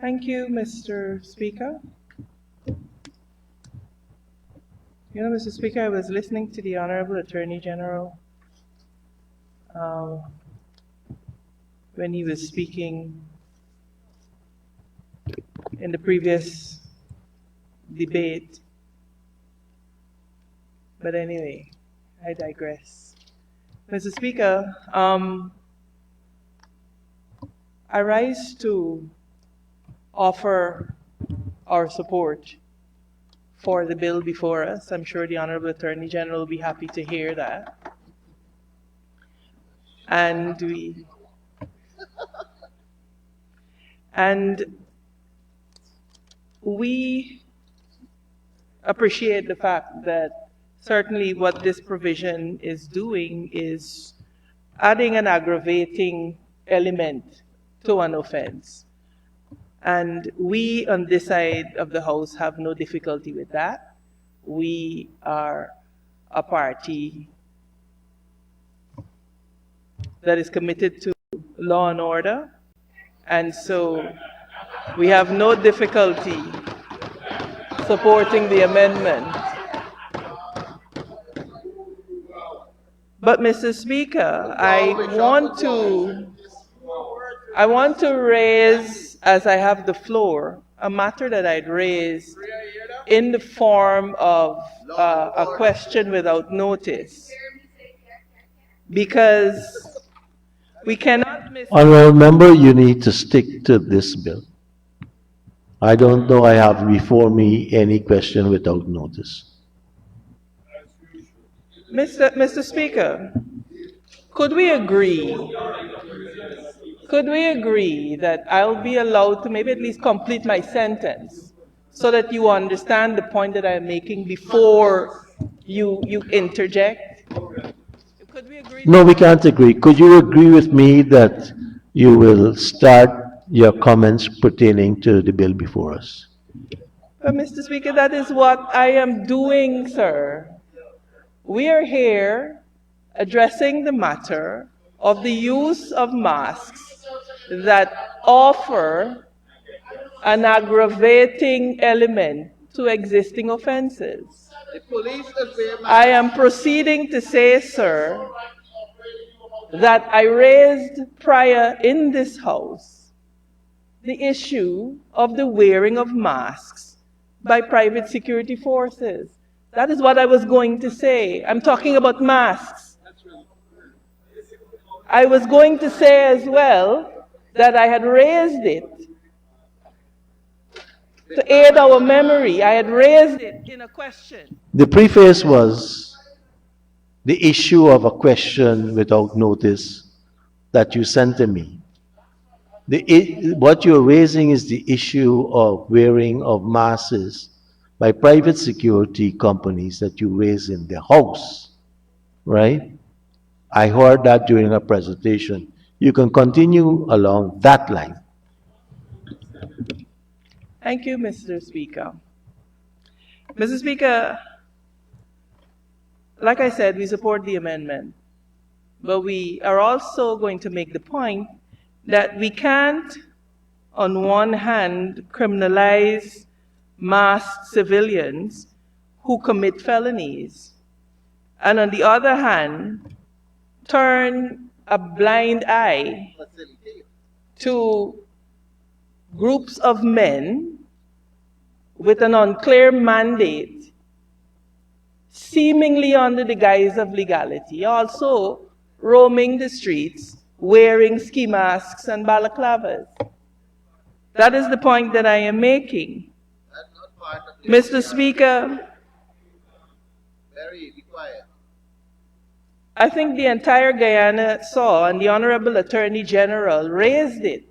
Thank you, Mr. Speaker. You know, Mr. Speaker, I was listening to the Honorable Attorney General when he was speaking in the previous debate. But anyway, I digress. Mr. Speaker, I rise to offer our support for the bill before us. I'm sure the Honorable Attorney General will be happy to hear that. And we appreciate the fact that certainly what this provision is doing is adding an aggravating element to an offense. And we on this side of the House have no difficulty with that. We are a party that is committed to law and order, and so we have no difficulty supporting the amendment. But, Mr. Speaker, I want to raise, as I have the floor, a matter that I'd raised in the form of a question without notice, because we cannot miss... Honorable Member, you need to stick to this bill. I don't know I have before me any question without notice. Mr. Speaker, could we agree that I'll be allowed to maybe at least complete my sentence so that you understand the point that I'm making before you interject? Could we agree? No, we can't agree. Could you agree with me that you will start your comments pertaining to the bill before us? Mr. Speaker, that is what I am doing, sir. We are here addressing the matter of the use of masks that offer an aggravating element to existing offenses. I am proceeding to say, sir, that I raised prior in this House the issue of the wearing of masks by private security forces. That is what I was going to say. I'm talking about masks. I was going to say as well that I had raised it to aid our memory. I had raised it in a question. The preface was the issue of a question without notice that you sent to me. What you're raising is the issue of wearing of masks by private security companies that you raise in the House, right? I heard that during a presentation. You can continue along that line. Thank you, Mr. Speaker. Mr. Speaker, like I said, we support the amendment, but we are also going to make the point that we can't, on one hand, criminalize masked civilians who commit felonies, and on the other hand, turn a blind eye to groups of men with an unclear mandate, seemingly under the guise of legality, also roaming the streets wearing ski masks and balaclavas. That is the point that I am making. Mr. Speaker, I think the entire Guyana saw, and the Honorable Attorney General raised it,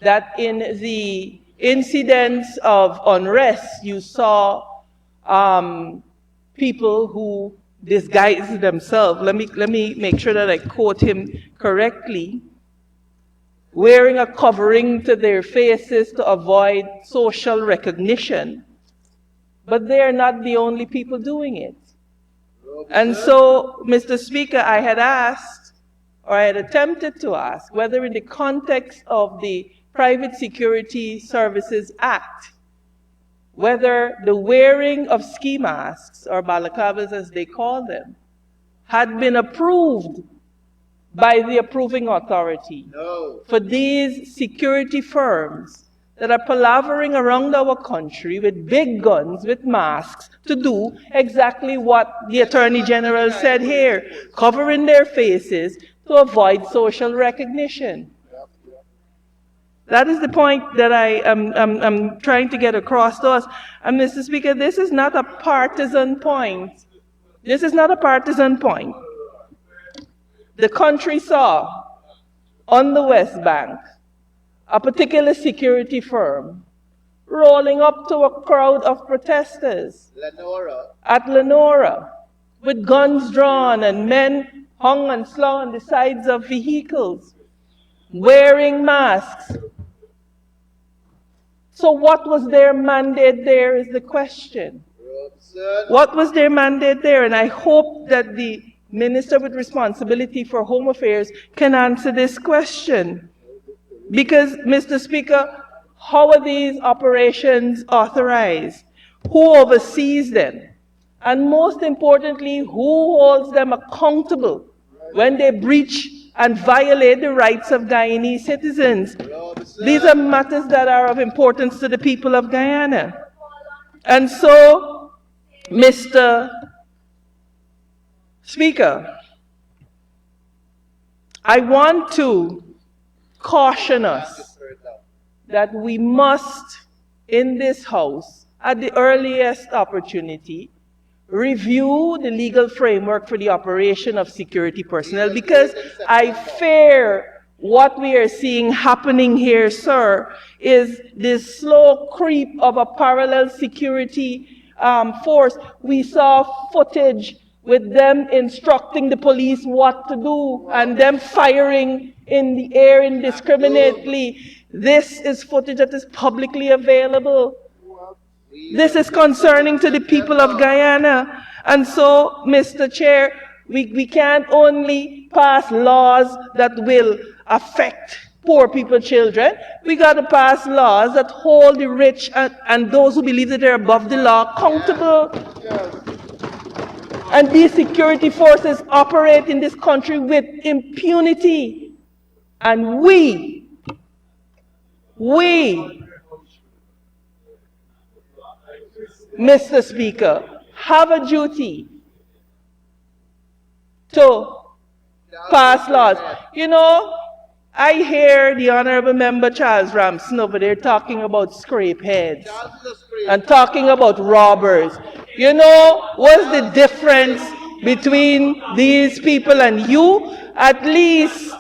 that in the incidents of unrest, you saw people who disguised themselves. Let me make sure that I quote him correctly. Wearing a covering to their faces to avoid social recognition. But they are not the only people doing it. And so, Mr. Speaker, I had asked, or I had attempted to ask, whether in the context of the Private Security Services Act, whether the wearing of ski masks, or balaclavas as they call them, had been approved by the approving authority for these security firms that are palavering around our country with big guns, with masks, to do exactly what the Attorney General said here, covering their faces to avoid social recognition. That is the point that I'm trying to get across to us. And Mr. Speaker, this is not a partisan point. This is not a partisan point. The country saw on the West Bank a particular security firm rolling up to a crowd of protesters at Lenora with guns drawn and men hung and slung on the sides of vehicles, wearing masks. So what was their mandate there is the question. What was their mandate there? And I hope that the Minister with responsibility for Home Affairs can answer this question. Because, Mr. Speaker, how are these operations authorized? Who oversees them? And most importantly, who holds them accountable when they breach and violate the rights of Guyanese citizens? These are matters that are of importance to the people of Guyana. And so, Mr. Speaker, I want to caution us that we must, in this House, at the earliest opportunity, review the legal framework for the operation of security personnel, because I fear what we are seeing happening here, sir, is this slow creep of a parallel security force. We saw footage with them instructing the police what to do and them firing in the air indiscriminately. This is footage that is publicly available. This is concerning to the people of Guyana. And so, Mr. Chair, we can't only pass laws that will affect poor people, children. We got to pass laws that hold the rich and those who believe that they're above the law accountable. And these security forces operate in this country with impunity. And we, Mr. Speaker, have a duty to pass laws. You know, I hear the Honorable Member Charles Ramson over there talking about scrape heads and talking about robbers. You know, what's the difference between these people and you? At least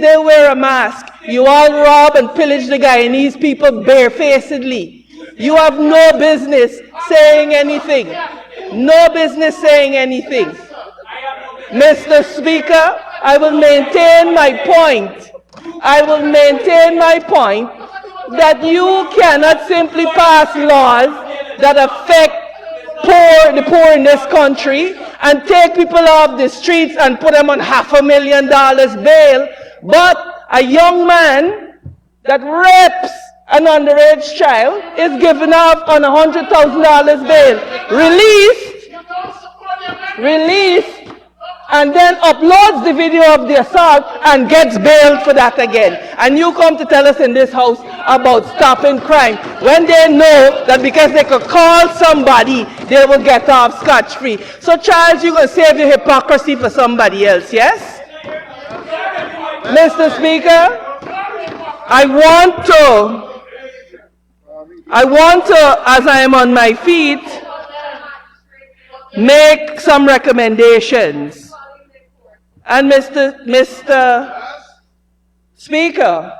they wear a mask. You all rob and pillage the Guyanese people barefacedly. You have no business saying anything. No business saying anything. Mr. Speaker, I will maintain my point. I will maintain my point that you cannot simply pass laws that affect the poor in this country and take people off the streets and put them on $500,000 bail, but a young man that rapes an underage child is given off on $100,000 bail, released, and then uploads the video of the assault and gets bailed for that again. And you come to tell us in this house about stopping crime when they know that because they could call somebody, they will get off scot-free. So Charles, you're going to save your hypocrisy for somebody else, yes? Mr. Speaker, I want to, as I am on my feet, make some recommendations. And Mr. Speaker,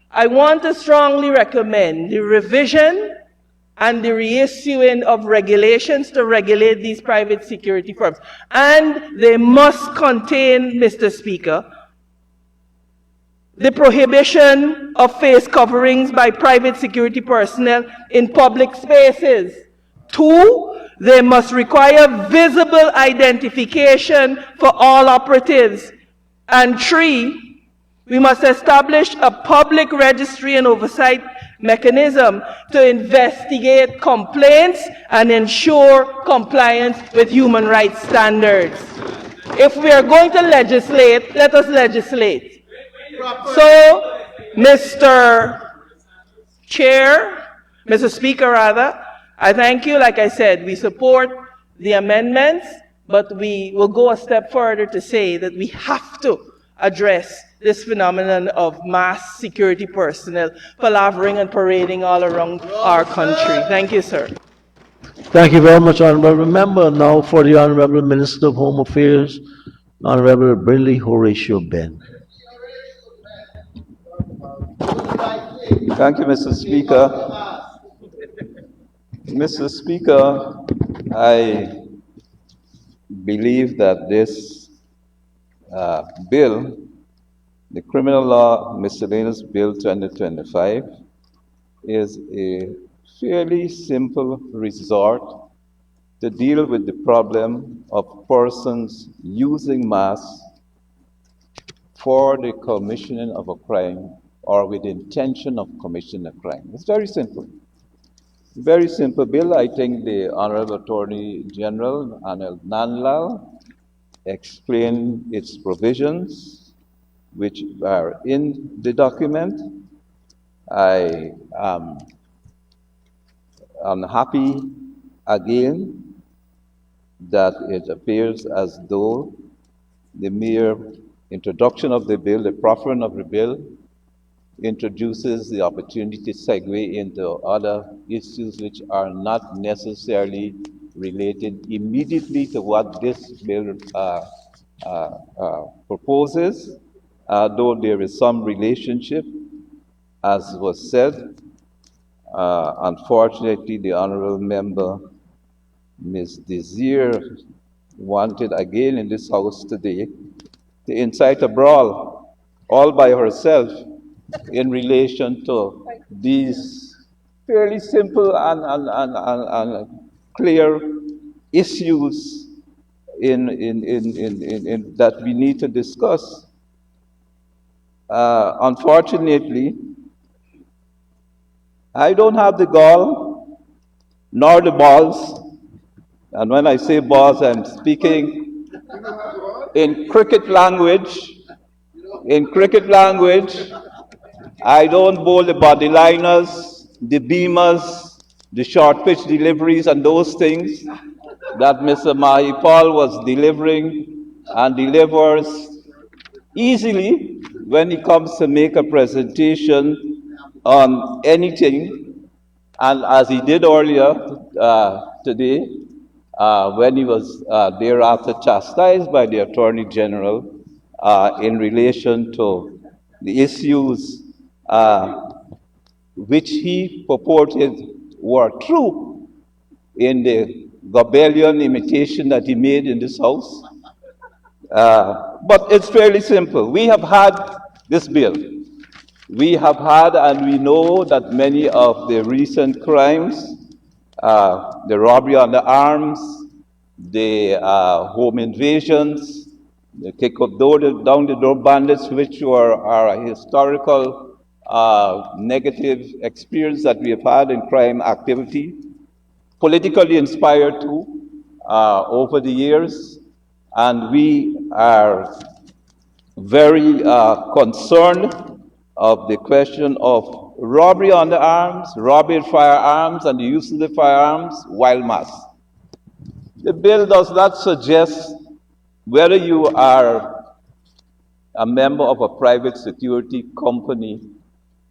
I want to strongly recommend the revision and the reissuing of regulations to regulate these private security firms. And they must contain, Mr. Speaker, the prohibition of face coverings by private security personnel in public spaces. 2, they must require visible identification for all operatives. And 3, we must establish a public registry and oversight mechanism to investigate complaints and ensure compliance with human rights standards. If we are going to legislate, let us legislate. So, Mr. Speaker, I thank you. Like I said, we support the amendments, but we will go a step further to say that we have to address this phenomenon of mass security personnel palavering and parading all around our country. Thank you, sir. Thank you very much, Honorable Member. Now for the Honorable Minister of Home Affairs, Honorable Brindley Horatio Ben. Thank you, Mr. Speaker. Mr. Speaker, I believe that this bill, the Criminal Law Miscellaneous Bill 2025, is a fairly simple resort to deal with the problem of persons using masks for the commission of a crime or with the intention of commission a crime. It's very simple. Very simple bill. I think the Honorable Attorney General, Anil Nanlal, explained its provisions, which are in the document. I am unhappy again that it appears as though the mere introduction of the bill, the proffering of the bill, introduces the opportunity to segue into other issues which are not necessarily related immediately to what this bill proposes, though there is some relationship, as was said. Unfortunately, the Honorable Member, Ms. Desir, wanted again in this House today to incite a brawl all by herself in relation to these fairly simple and clear issues that we need to discuss. Unfortunately, I don't have the gall nor the balls, and when I say balls, I'm speaking in cricket language. In cricket language, I don't bowl the bodyliners, the beamers, the short pitch deliveries and those things that Mr. Mahipal was delivering and delivers easily when he comes to make a presentation on anything, and as he did earlier today, when he was thereafter chastised by the Attorney General in relation to the issues which he purported were true in the Gobellion imitation that he made in this House. But it's fairly simple. We have had this bill. We have had, and we know that many of the recent crimes, the robbery on the arms, the home invasions, the kick up down the door bandits, which are a historical negative experience that we have had in crime activity, politically inspired too, over the years. and we are very concerned of the question of robbery on the arms, robbery of firearms, and the use of the firearms while masked. The bill does not suggest whether you are a member of a private security company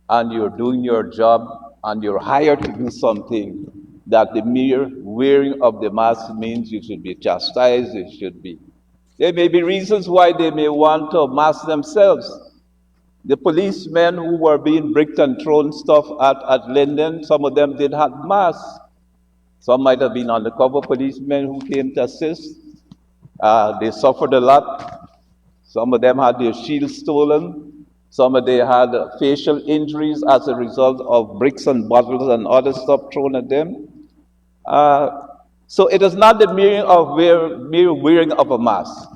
and you're doing your job and you're hired to do something, that the mere wearing of the mask means you should be chastised, it should be. There may be reasons why they may want to mask themselves. The policemen who were being bricked and thrown stuff at Linden, some of them did have masks. Some might have been undercover policemen who came to assist. They suffered a lot. Some of them had their shields stolen. Some of them had facial injuries as a result of bricks and bottles and other stuff thrown at them. So it is not the mere wearing of a mask,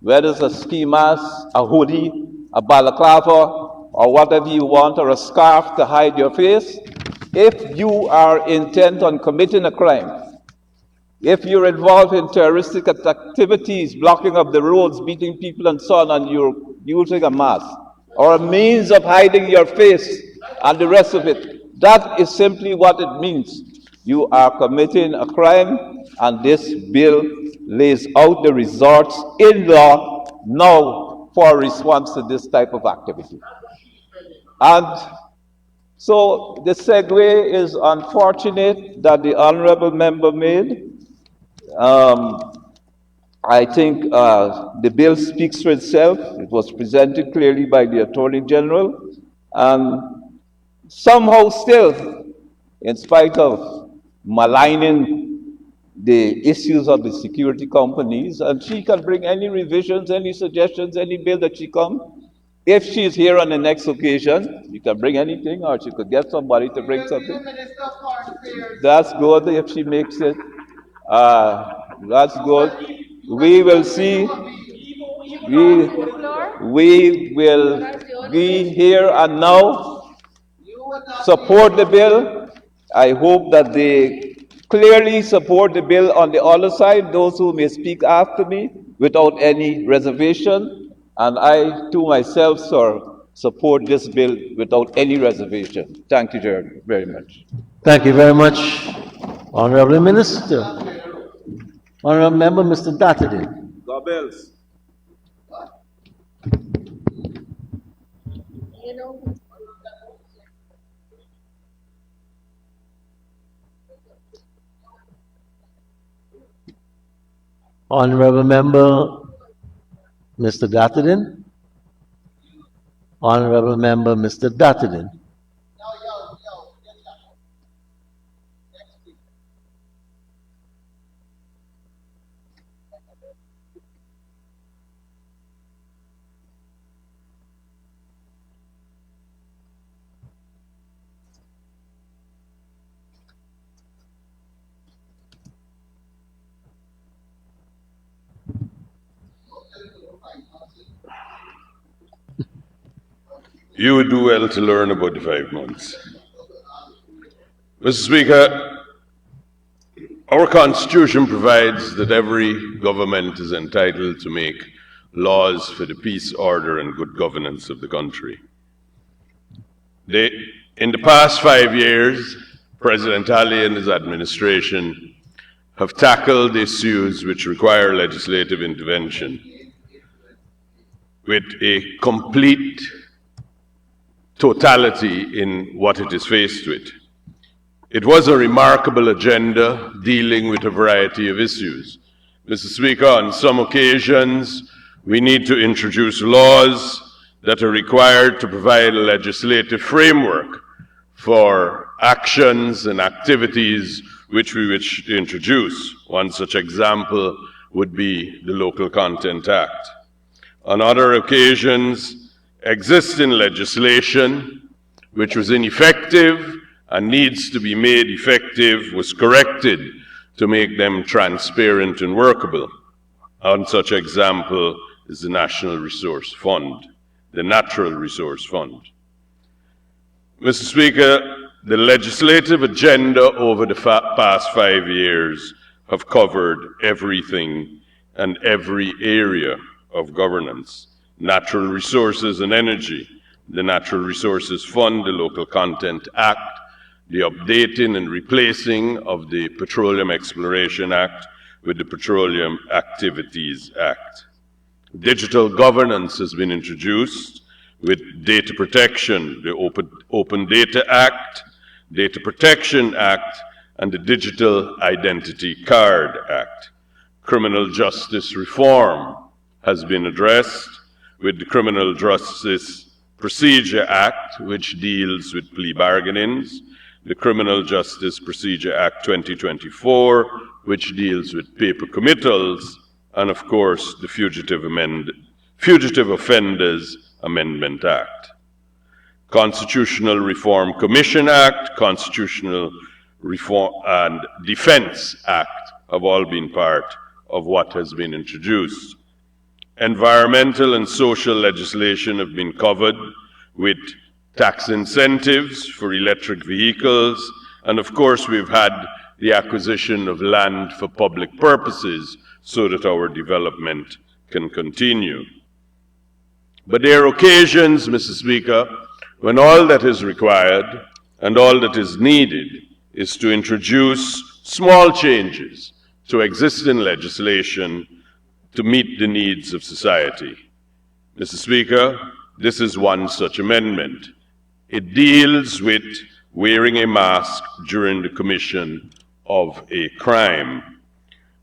whether it's a ski mask, a hoodie, a balaclava, or whatever you want, or a scarf to hide your face. If you are intent on committing a crime, if you're involved in terroristic activities, blocking up the roads, beating people and so on, and you're using a mask, or a means of hiding your face and the rest of it, that is simply what it means. You are committing a crime, and this bill lays out the resorts in law now for response to this type of activity. And so the segue is unfortunate that the honorable member made. I think the bill speaks for itself. It was presented clearly by the Attorney General, and somehow still, in spite of maligning the issues of the security companies, and she can bring any revisions, any suggestions, any bill that she comes. If she's here on the next occasion, you can bring anything, or she could get somebody to bring something. That's good if she makes it. That's good. We will see. We will be here and now support the bill. I hope that they clearly support the bill on the other side, those who may speak after me without any reservation. And I, too, myself, sir, support this bill without any reservation. Thank you very much. Thank you very much, Honorable Minister. Honorable Member, Mr. Dattedy. Gobels. Honorable Member, Mr. Dattedy. Honorable Member, Mr. Dattedy. You would do well to learn about the 5 months. Mr. Speaker, our Constitution provides that every government is entitled to make laws for the peace, order, and good governance of the country. In the past 5 years, President Ali and his administration have tackled issues which require legislative intervention with a complete totality in what it is faced with. It was a remarkable agenda dealing with a variety of issues. Mr. Speaker, on some occasions, we need to introduce laws that are required to provide a legislative framework for actions and activities which we wish to introduce. One such example would be the Local Content Act. On other occasions, existing legislation which was ineffective and needs to be made effective was corrected to make them transparent and workable. One such example is the National Resource Fund, the Natural Resource Fund. Mr. Speaker, the legislative agenda over the past 5 years have covered everything and every area of governance. Natural resources and energy, the Natural Resources Fund, the Local Content Act, the updating and replacing of the Petroleum Exploration Act with the Petroleum Activities Act. Digital governance has been introduced with data protection, the Open Data Act, Data Protection Act, and the Digital Identity Card Act. Criminal justice reform has been addressed with the Criminal Justice Procedure Act, which deals with plea bargainings, the Criminal Justice Procedure Act 2024, which deals with paper committals, and of course the Fugitive Offenders Amendment Act. Constitutional Reform Commission Act, Constitutional Reform and Defense Act have all been part of what has been introduced. Environmental and social legislation have been covered with tax incentives for electric vehicles, and of course we've had the acquisition of land for public purposes so that our development can continue. But there are occasions, Mr. Speaker, when all that is required and all that is needed is to introduce small changes to existing legislation to meet the needs of society. Mr. Speaker, this is one such amendment. It deals with wearing a mask during the commission of a crime.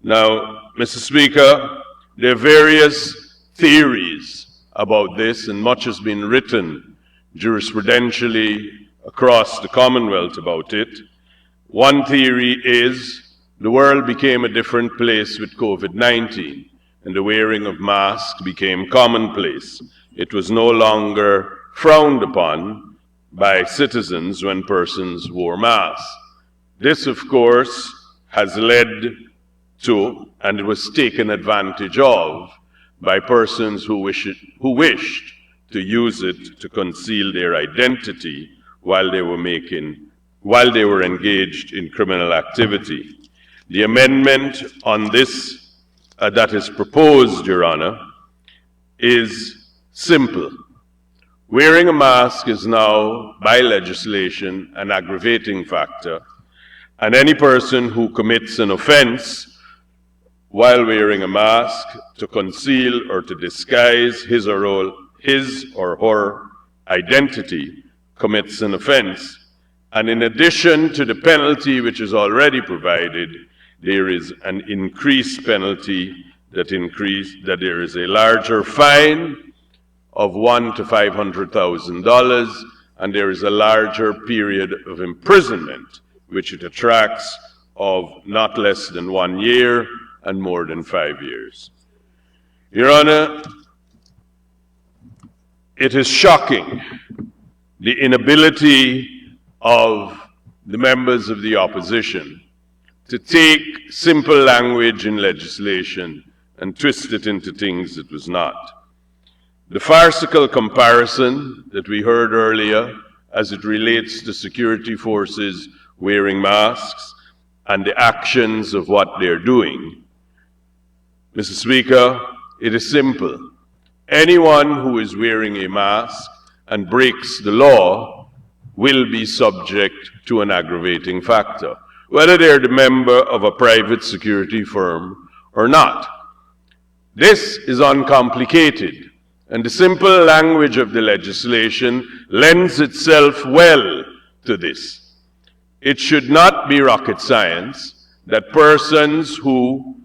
Now, Mr. Speaker, there are various theories about this, and much has been written jurisprudentially across the Commonwealth about it. One theory is the world became a different place with COVID-19, and the wearing of masks became commonplace. It was no longer frowned upon by citizens when persons wore masks. This, of course, has led to, and it was taken advantage of, by persons who wished to use it to conceal their identity while they were engaged in criminal activity. The amendment on this that is proposed, Your Honor, is simple. Wearing a mask is now, by legislation, an aggravating factor, and any person who commits an offense while wearing a mask to conceal or to disguise his or her identity commits an offense. And in addition to the penalty which is already provided, there is an increased penalty that there is a larger fine of $100,000 to $500,000, and there is a larger period of imprisonment, which it attracts of not less than 1 year and more than 5 years. Your Honor, it is shocking, the inability of the members of the opposition to take simple language in legislation and twist it into things it was not. The farcical comparison that we heard earlier as it relates to security forces wearing masks and the actions of what they're doing. Mr. Speaker, it is simple. Anyone who is wearing a mask and breaks the law will be subject to an aggravating factor, whether they're the member of a private security firm or not. This is uncomplicated, and the simple language of the legislation lends itself well to this. It should not be rocket science that persons who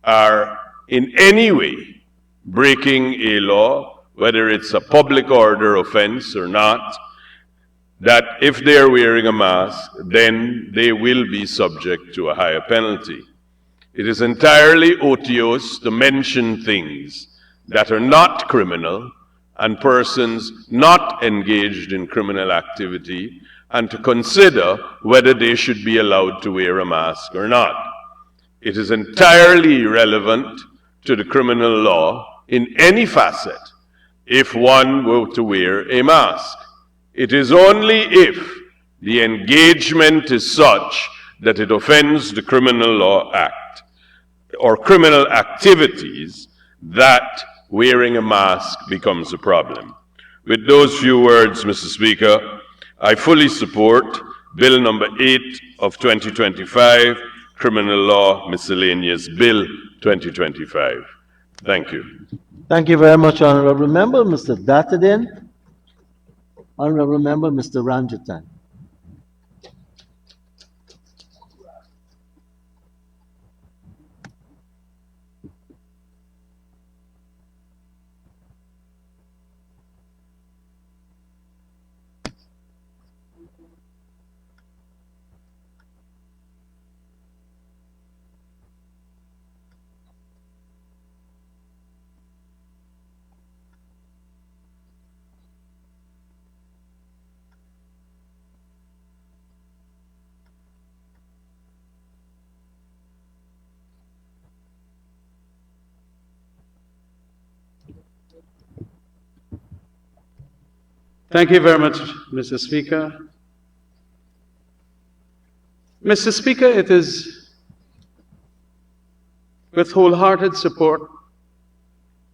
are in any way breaking a law, whether it's a public order offense or not, that if they're wearing a mask, then they will be subject to a higher penalty. It is entirely odious to mention things that are not criminal and persons not engaged in criminal activity, and to consider whether they should be allowed to wear a mask or not. It is entirely irrelevant to the criminal law in any facet if one were to wear a mask. It is only if the engagement is such that it offends the Criminal Law Act, or criminal activities that wearing a mask becomes a problem. With those few words, Mr. Speaker, I fully support Bill number 8 of 2025, Criminal Law Miscellaneous Bill 2025. Thank you. Thank you very much, Honorable Member. Mr. Datadin. Honorable Member, Mr. Ranjithan. Thank you very much, Mr. Speaker. Mr. Speaker, it is with wholehearted support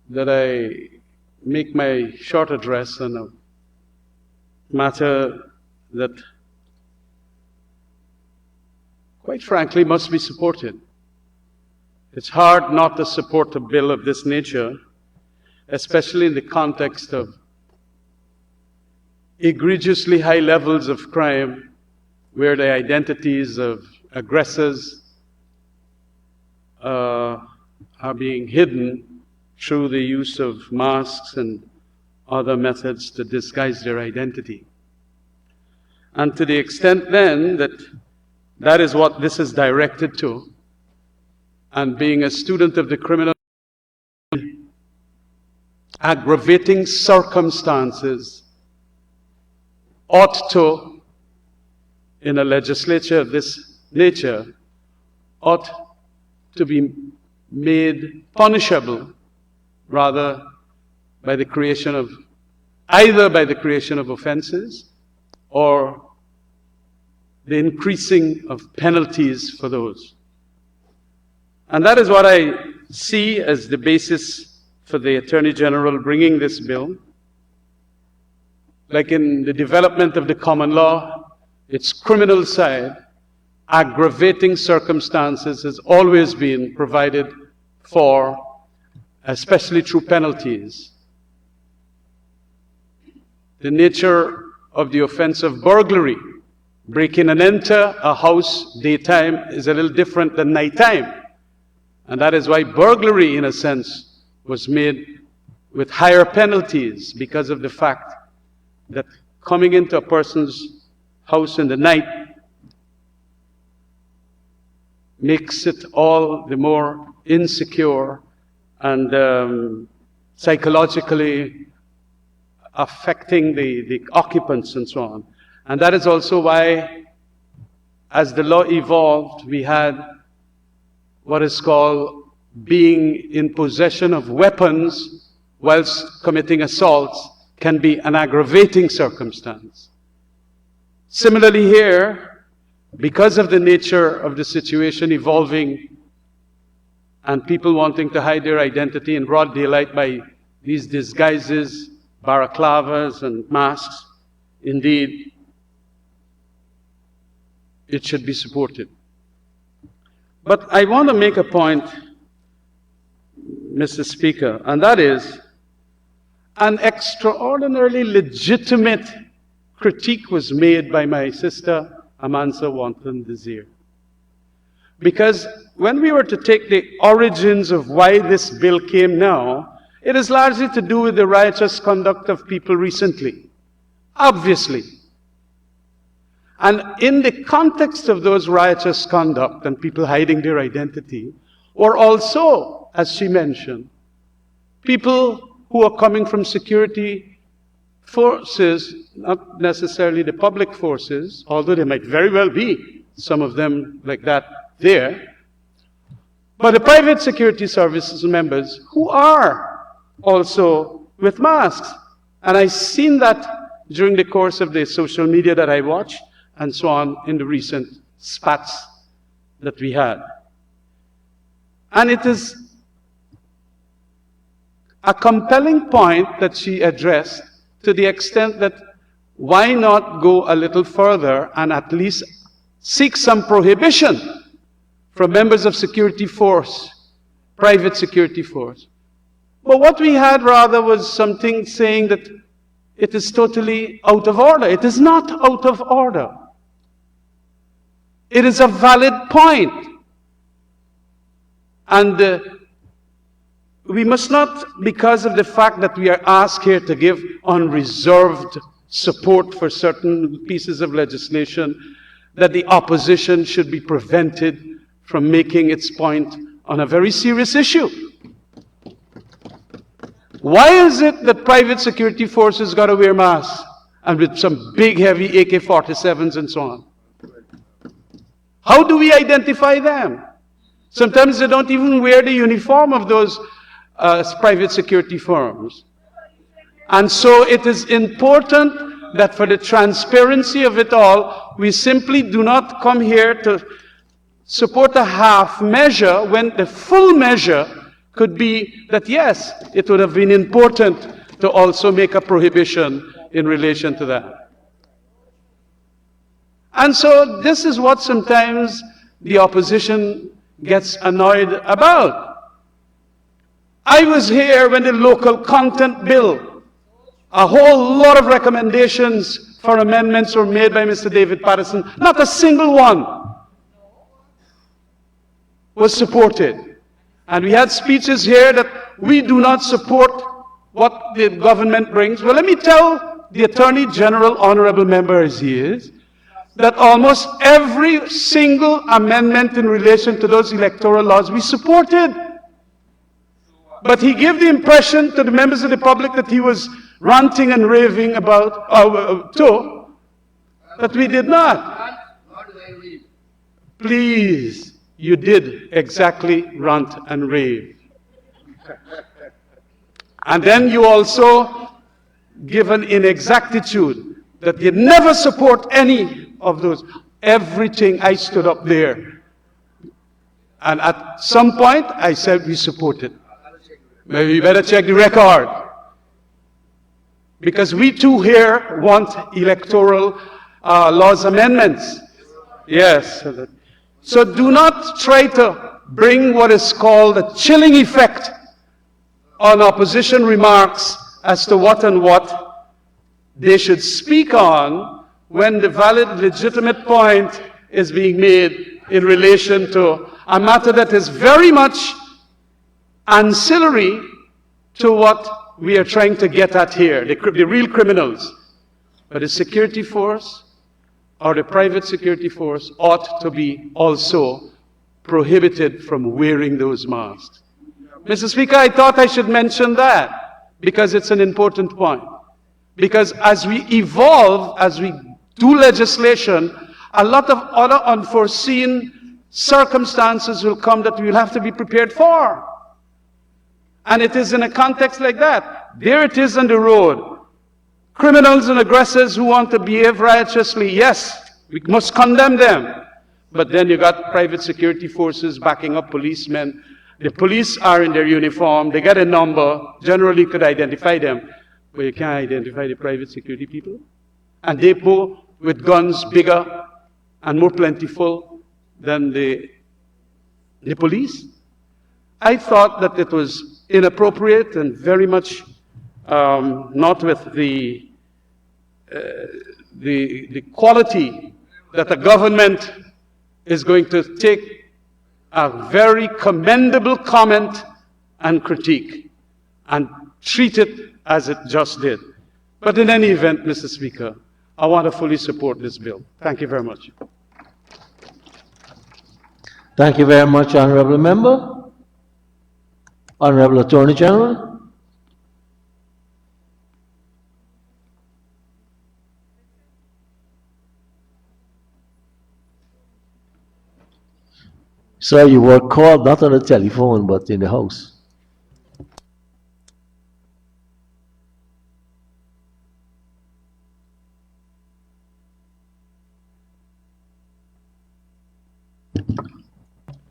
that I make my short address on a matter that, quite frankly, must be supported. It's hard not to support a bill of this nature, especially in the context of egregiously high levels of crime where the identities of aggressors are being hidden through the use of masks and other methods to disguise their identity. And to the extent then that that is what this is directed to, and being a student of the criminal, aggravating circumstances ought to, in a legislature of this nature, ought to be made punishable rather by the creation of, either by the creation of offenses or the increasing of penalties for those. And that is what I see as the basis for the Attorney General bringing this bill. Like in the development of the common law, its criminal side, aggravating circumstances has always been provided for, especially through penalties. The nature of the offense of burglary, break in and enter a house daytime, is a little different than nighttime. And that is why burglary, in a sense, was made with higher penalties, because of the fact that coming into a person's house in the night makes it all the more insecure and psychologically affecting the occupants and so on. And that is also why, as the law evolved, we had what is called being in possession of weapons whilst committing assaults can be an aggravating circumstance. Similarly here, because of the nature of the situation evolving and people wanting to hide their identity in broad daylight by these disguises, balaclavas and masks, indeed, it should be supported. But I want to make a point, Mr. Speaker, and that is an extraordinarily legitimate critique was made by my sister Amansa Wanton-Desir. Because when we were to take the origins of why this bill came now, it is largely to do with the riotous conduct of people recently, obviously. And in the context of those riotous conduct and people hiding their identity, were also, as she mentioned, people who are coming from security forces, not necessarily the public forces, although there might very well be some of them like that there, but the private security services members who are also with masks. And I've seen that during the course of the social media that I watch and so on in the recent spats that we had. And it is a compelling point that she addressed, to the extent that why not go a little further and at least seek some prohibition from members of security force, private security force. But what we had rather was something saying that it is totally out of order. It is not out of order. It is a valid point. And we must not, because of the fact that we are asked here to give unreserved support for certain pieces of legislation, that the opposition should be prevented from making its point on a very serious issue. Why is it that private security forces got to wear masks, and with some big heavy AK-47s and so on? How do we identify them? Sometimes they don't even wear the uniform of those private security firms. And so it is important that for the transparency of it all, we simply do not come here to support a half measure when the full measure could be that, yes, it would have been important to also make a prohibition in relation to that. And so this is what sometimes the opposition gets annoyed about. I was here when the local content bill, a whole lot of recommendations for amendments were made by Mr. David Patterson. Not a single one was supported. And we had speeches here that we do not support what the government brings. Well, let me tell the Attorney General, honorable member as he is, that almost every single amendment in relation to those electoral laws we supported. But he gave the impression to the members of the public that he was ranting and raving about, that we did not. Please, you did exactly rant and rave. And then you also give an inexactitude that you never support any of those. Everything, I stood up there. And at some point, I said we support it. Maybe you better check the record. Because we too here want electoral laws amendments. Yes. So do not try to bring what is called a chilling effect on opposition remarks as to what and what they should speak on when the valid, legitimate point is being made in relation to a matter that is very much ancillary to what we are trying to get at here, the real criminals. But the security force or the private security force ought to be also prohibited from wearing those masks. Mr. Speaker, I thought I should mention that because it's an important point. Because as we evolve, as we do legislation, a lot of other unforeseen circumstances will come that we will have to be prepared for. And it is in a context like that. There it is on the road. Criminals and aggressors who want to behave righteously, yes, we must condemn them. But then you got private security forces backing up policemen. The police are in their uniform, they get a number, generally could identify them, but you can't identify the private security people. And they go with guns bigger and more plentiful than the police. I thought that it was inappropriate and very much not with the quality that the government is going to take a very commendable comment and critique and treat it as it just did. But in any event, Mr. Speaker, I want to fully support this bill. Thank you very much. Thank you very much, Honorable Member. Honorable Attorney General. Sir, you were called not on the telephone, but in the house.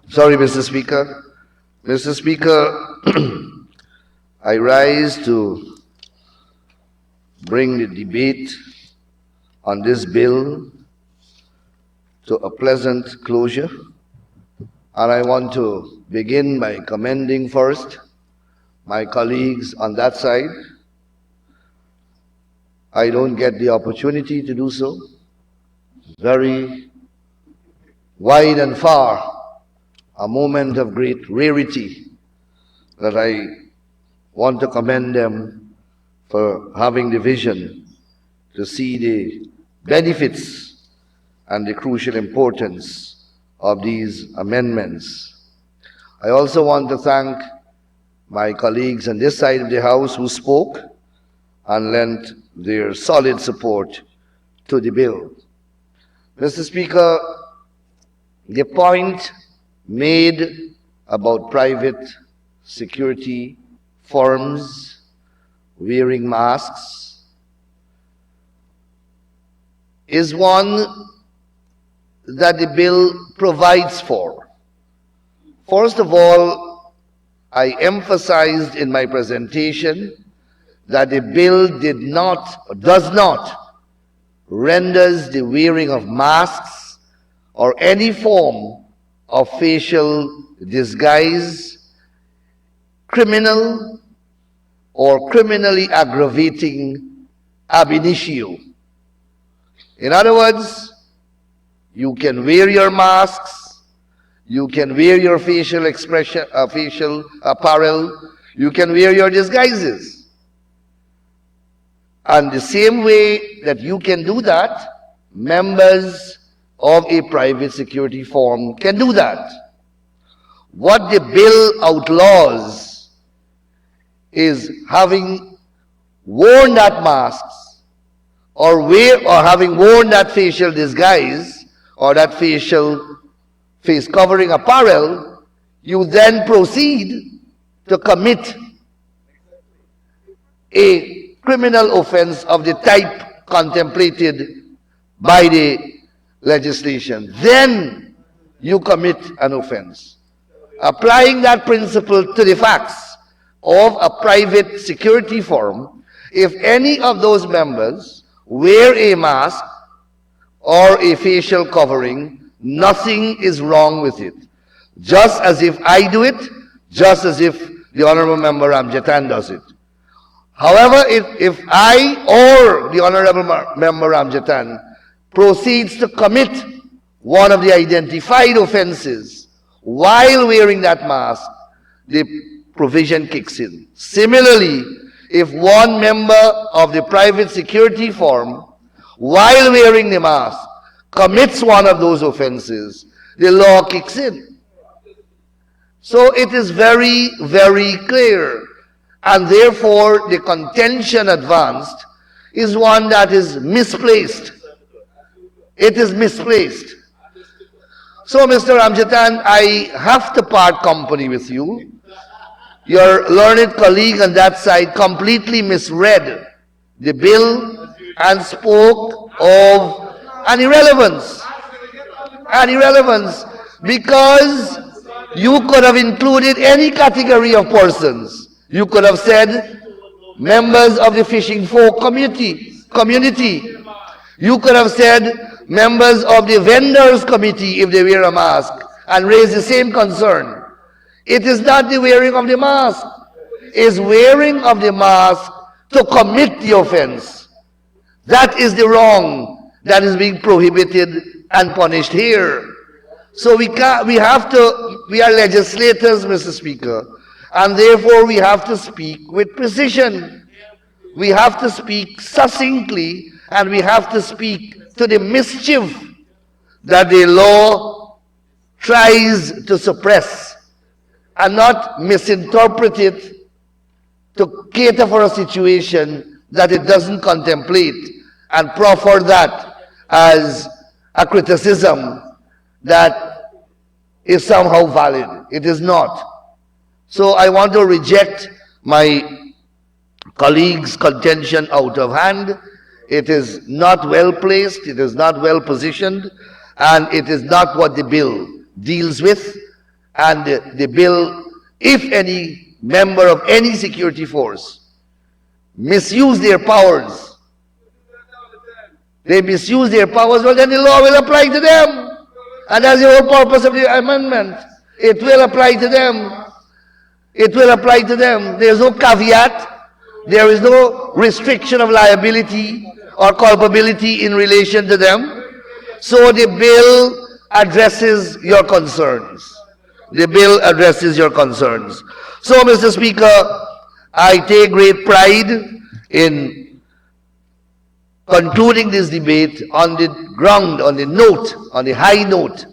Sorry, Mr. Speaker. Mr. Speaker, I rise to bring the debate on this bill to a pleasant closure. And I want to begin by commending first my colleagues on that side. I don't get the opportunity to do so. Very wide and far, a moment of great rarity that I want to commend them for having the vision to see the benefits and the crucial importance of these amendments. I also want to thank my colleagues on this side of the House who spoke and lent their solid support to the bill. Mr. Speaker, the point made about private security firms wearing masks is one that the bill provides for. First of all, I emphasized in my presentation that the bill does not renders the wearing of masks or any form of facial disguise criminal or criminally aggravating ab initio. In other words, you can wear your masks, you can wear your facial expression, facial apparel, you can wear your disguises. And the same way that you can do that, members of a private security firm can do that. What the bill outlaws is having worn that masks or having worn that facial disguise or that facial face covering apparel, you then proceed to commit a criminal offense of the type contemplated by the legislation. Then you commit an offense. Applying that principle to the facts of a private security firm, if any of those members wear a mask or a facial covering, nothing is wrong with it. Just as if I do it, just as if the Honorable Member Ramjatan does it. However, if I or the Honorable Member Ramjatan proceeds to commit one of the identified offenses while wearing that mask, the provision kicks in. Similarly, if one member of the private security firm, while wearing the mask, commits one of those offenses, the law kicks in. So it is very, very clear. And therefore, the contention advanced is one that is misplaced. It is misplaced. So, Mr. Ramjatan, I have to part company with you. Your learned colleague on that side completely misread the bill and spoke of an irrelevance. An irrelevance, because you could have included any category of persons. You could have said members of the fishing folk community. You could have said members of the vendors committee if they wear a mask and raise the same concern. It is not the wearing of the mask. It's wearing of the mask to commit the offense. That is the wrong that is being prohibited and punished here. So we are legislators, Mr. Speaker, and therefore we have to speak with precision. We have to speak succinctly, and we have to speak to the mischief that the law tries to suppress, and not misinterpret it to cater for a situation that it doesn't contemplate and proffer that as a criticism that is somehow valid. It is not. So I want to reject my colleague's contention out of hand. It is not well placed, it is not well positioned, and it is not what the bill deals with. And the bill if any member of any security force misuse their powers, well, then the law will apply to them. And that's the whole purpose of the amendment. It will apply to them. It will apply to them. There's no caveat. There is no restriction of liability or culpability in relation to them. So the bill addresses your concerns. The bill addresses your concerns. So, Mr. Speaker, I take great pride in concluding this debate on the ground, on the high note,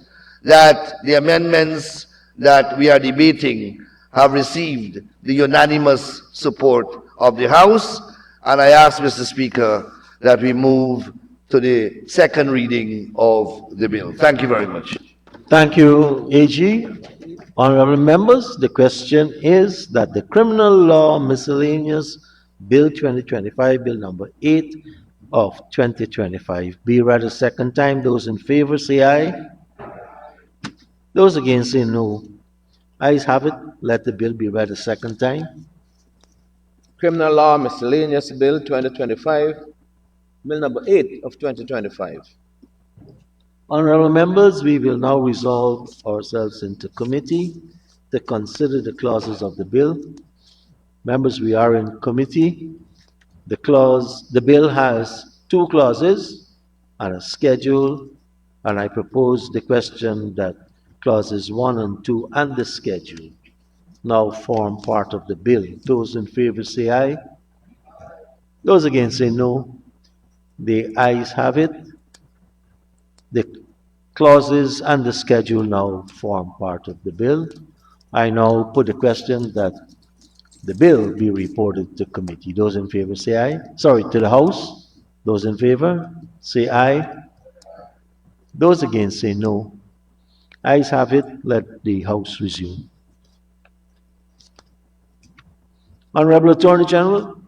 that the amendments that we are debating have received the unanimous support of the House, and I ask, Mr. Speaker, that we move to the second reading of the bill. Thank you very much. Thank you, AG. Honorable members, the question is that the Criminal Law Miscellaneous Bill 2025, Bill number 8 of 2025, be read a second time. Those in favor say aye. Those against say no. Ayes have it. Let the bill be read a second time. Criminal Law Miscellaneous Bill 2025, Bill number 8 of 2025. Honorable members, we will now resolve ourselves into committee to consider the clauses of the bill. Members, we are in committee. The bill has two clauses and a schedule, and I propose the question that clauses 1 and 2 and the schedule now form part of the bill. Those in favor say aye. Those against say no. The ayes have it. The clauses and the schedule now form part of the bill. I now put the question that the bill be reported to committee. Those in favor say aye. Sorry, to the House. Those in favor say aye. Those against say no. Ayes have it. Let the House resume. Honorable Attorney General.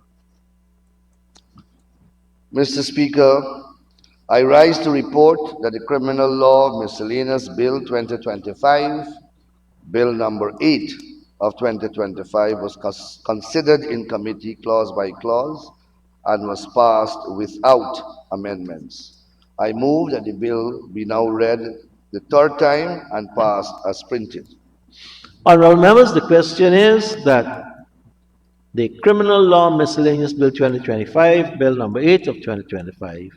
Mr. Speaker, I rise to report that the Criminal Law Miscellaneous Bill 2025, Bill number 8 of 2025, was considered in committee clause by clause and was passed without amendments. I move that the bill be now read the third time and passed as printed. Honorable members, the question is that the Criminal Law Miscellaneous Bill 2025, Bill number 8 of 2025,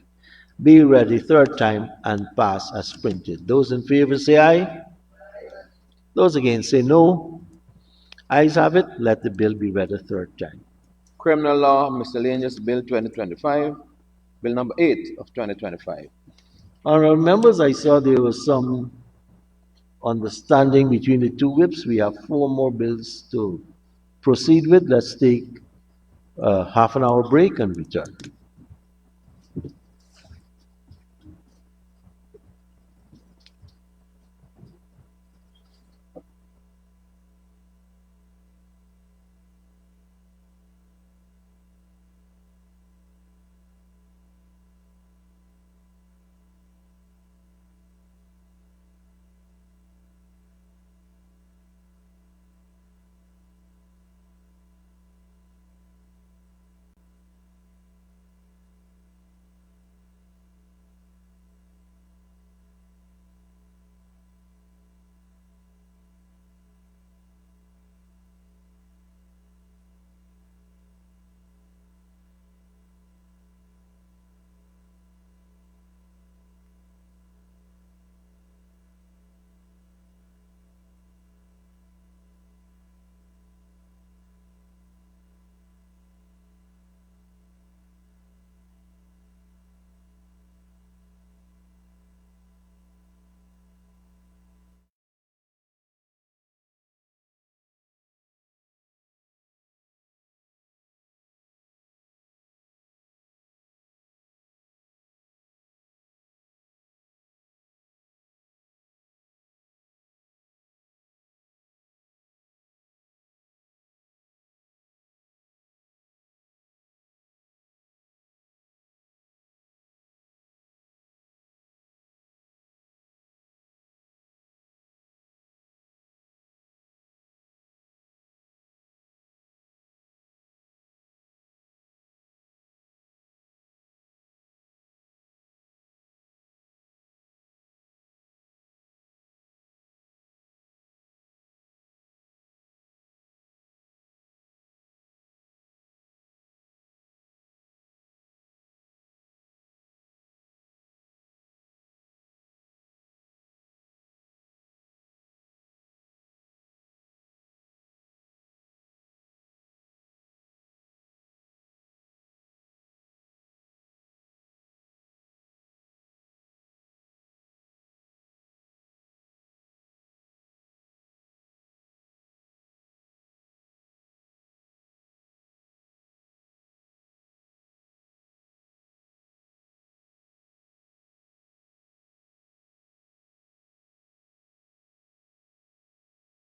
be read the third time and pass as printed. Those in favor say aye. Those against say no. Ayes have it. Let the bill be read a third time. Criminal Law Miscellaneous Bill 2025, Bill number 8 of 2025. Honorable members, I saw there was some understanding between the two whips. We have 4 more bills to proceed with. Let's take a half an hour break and return.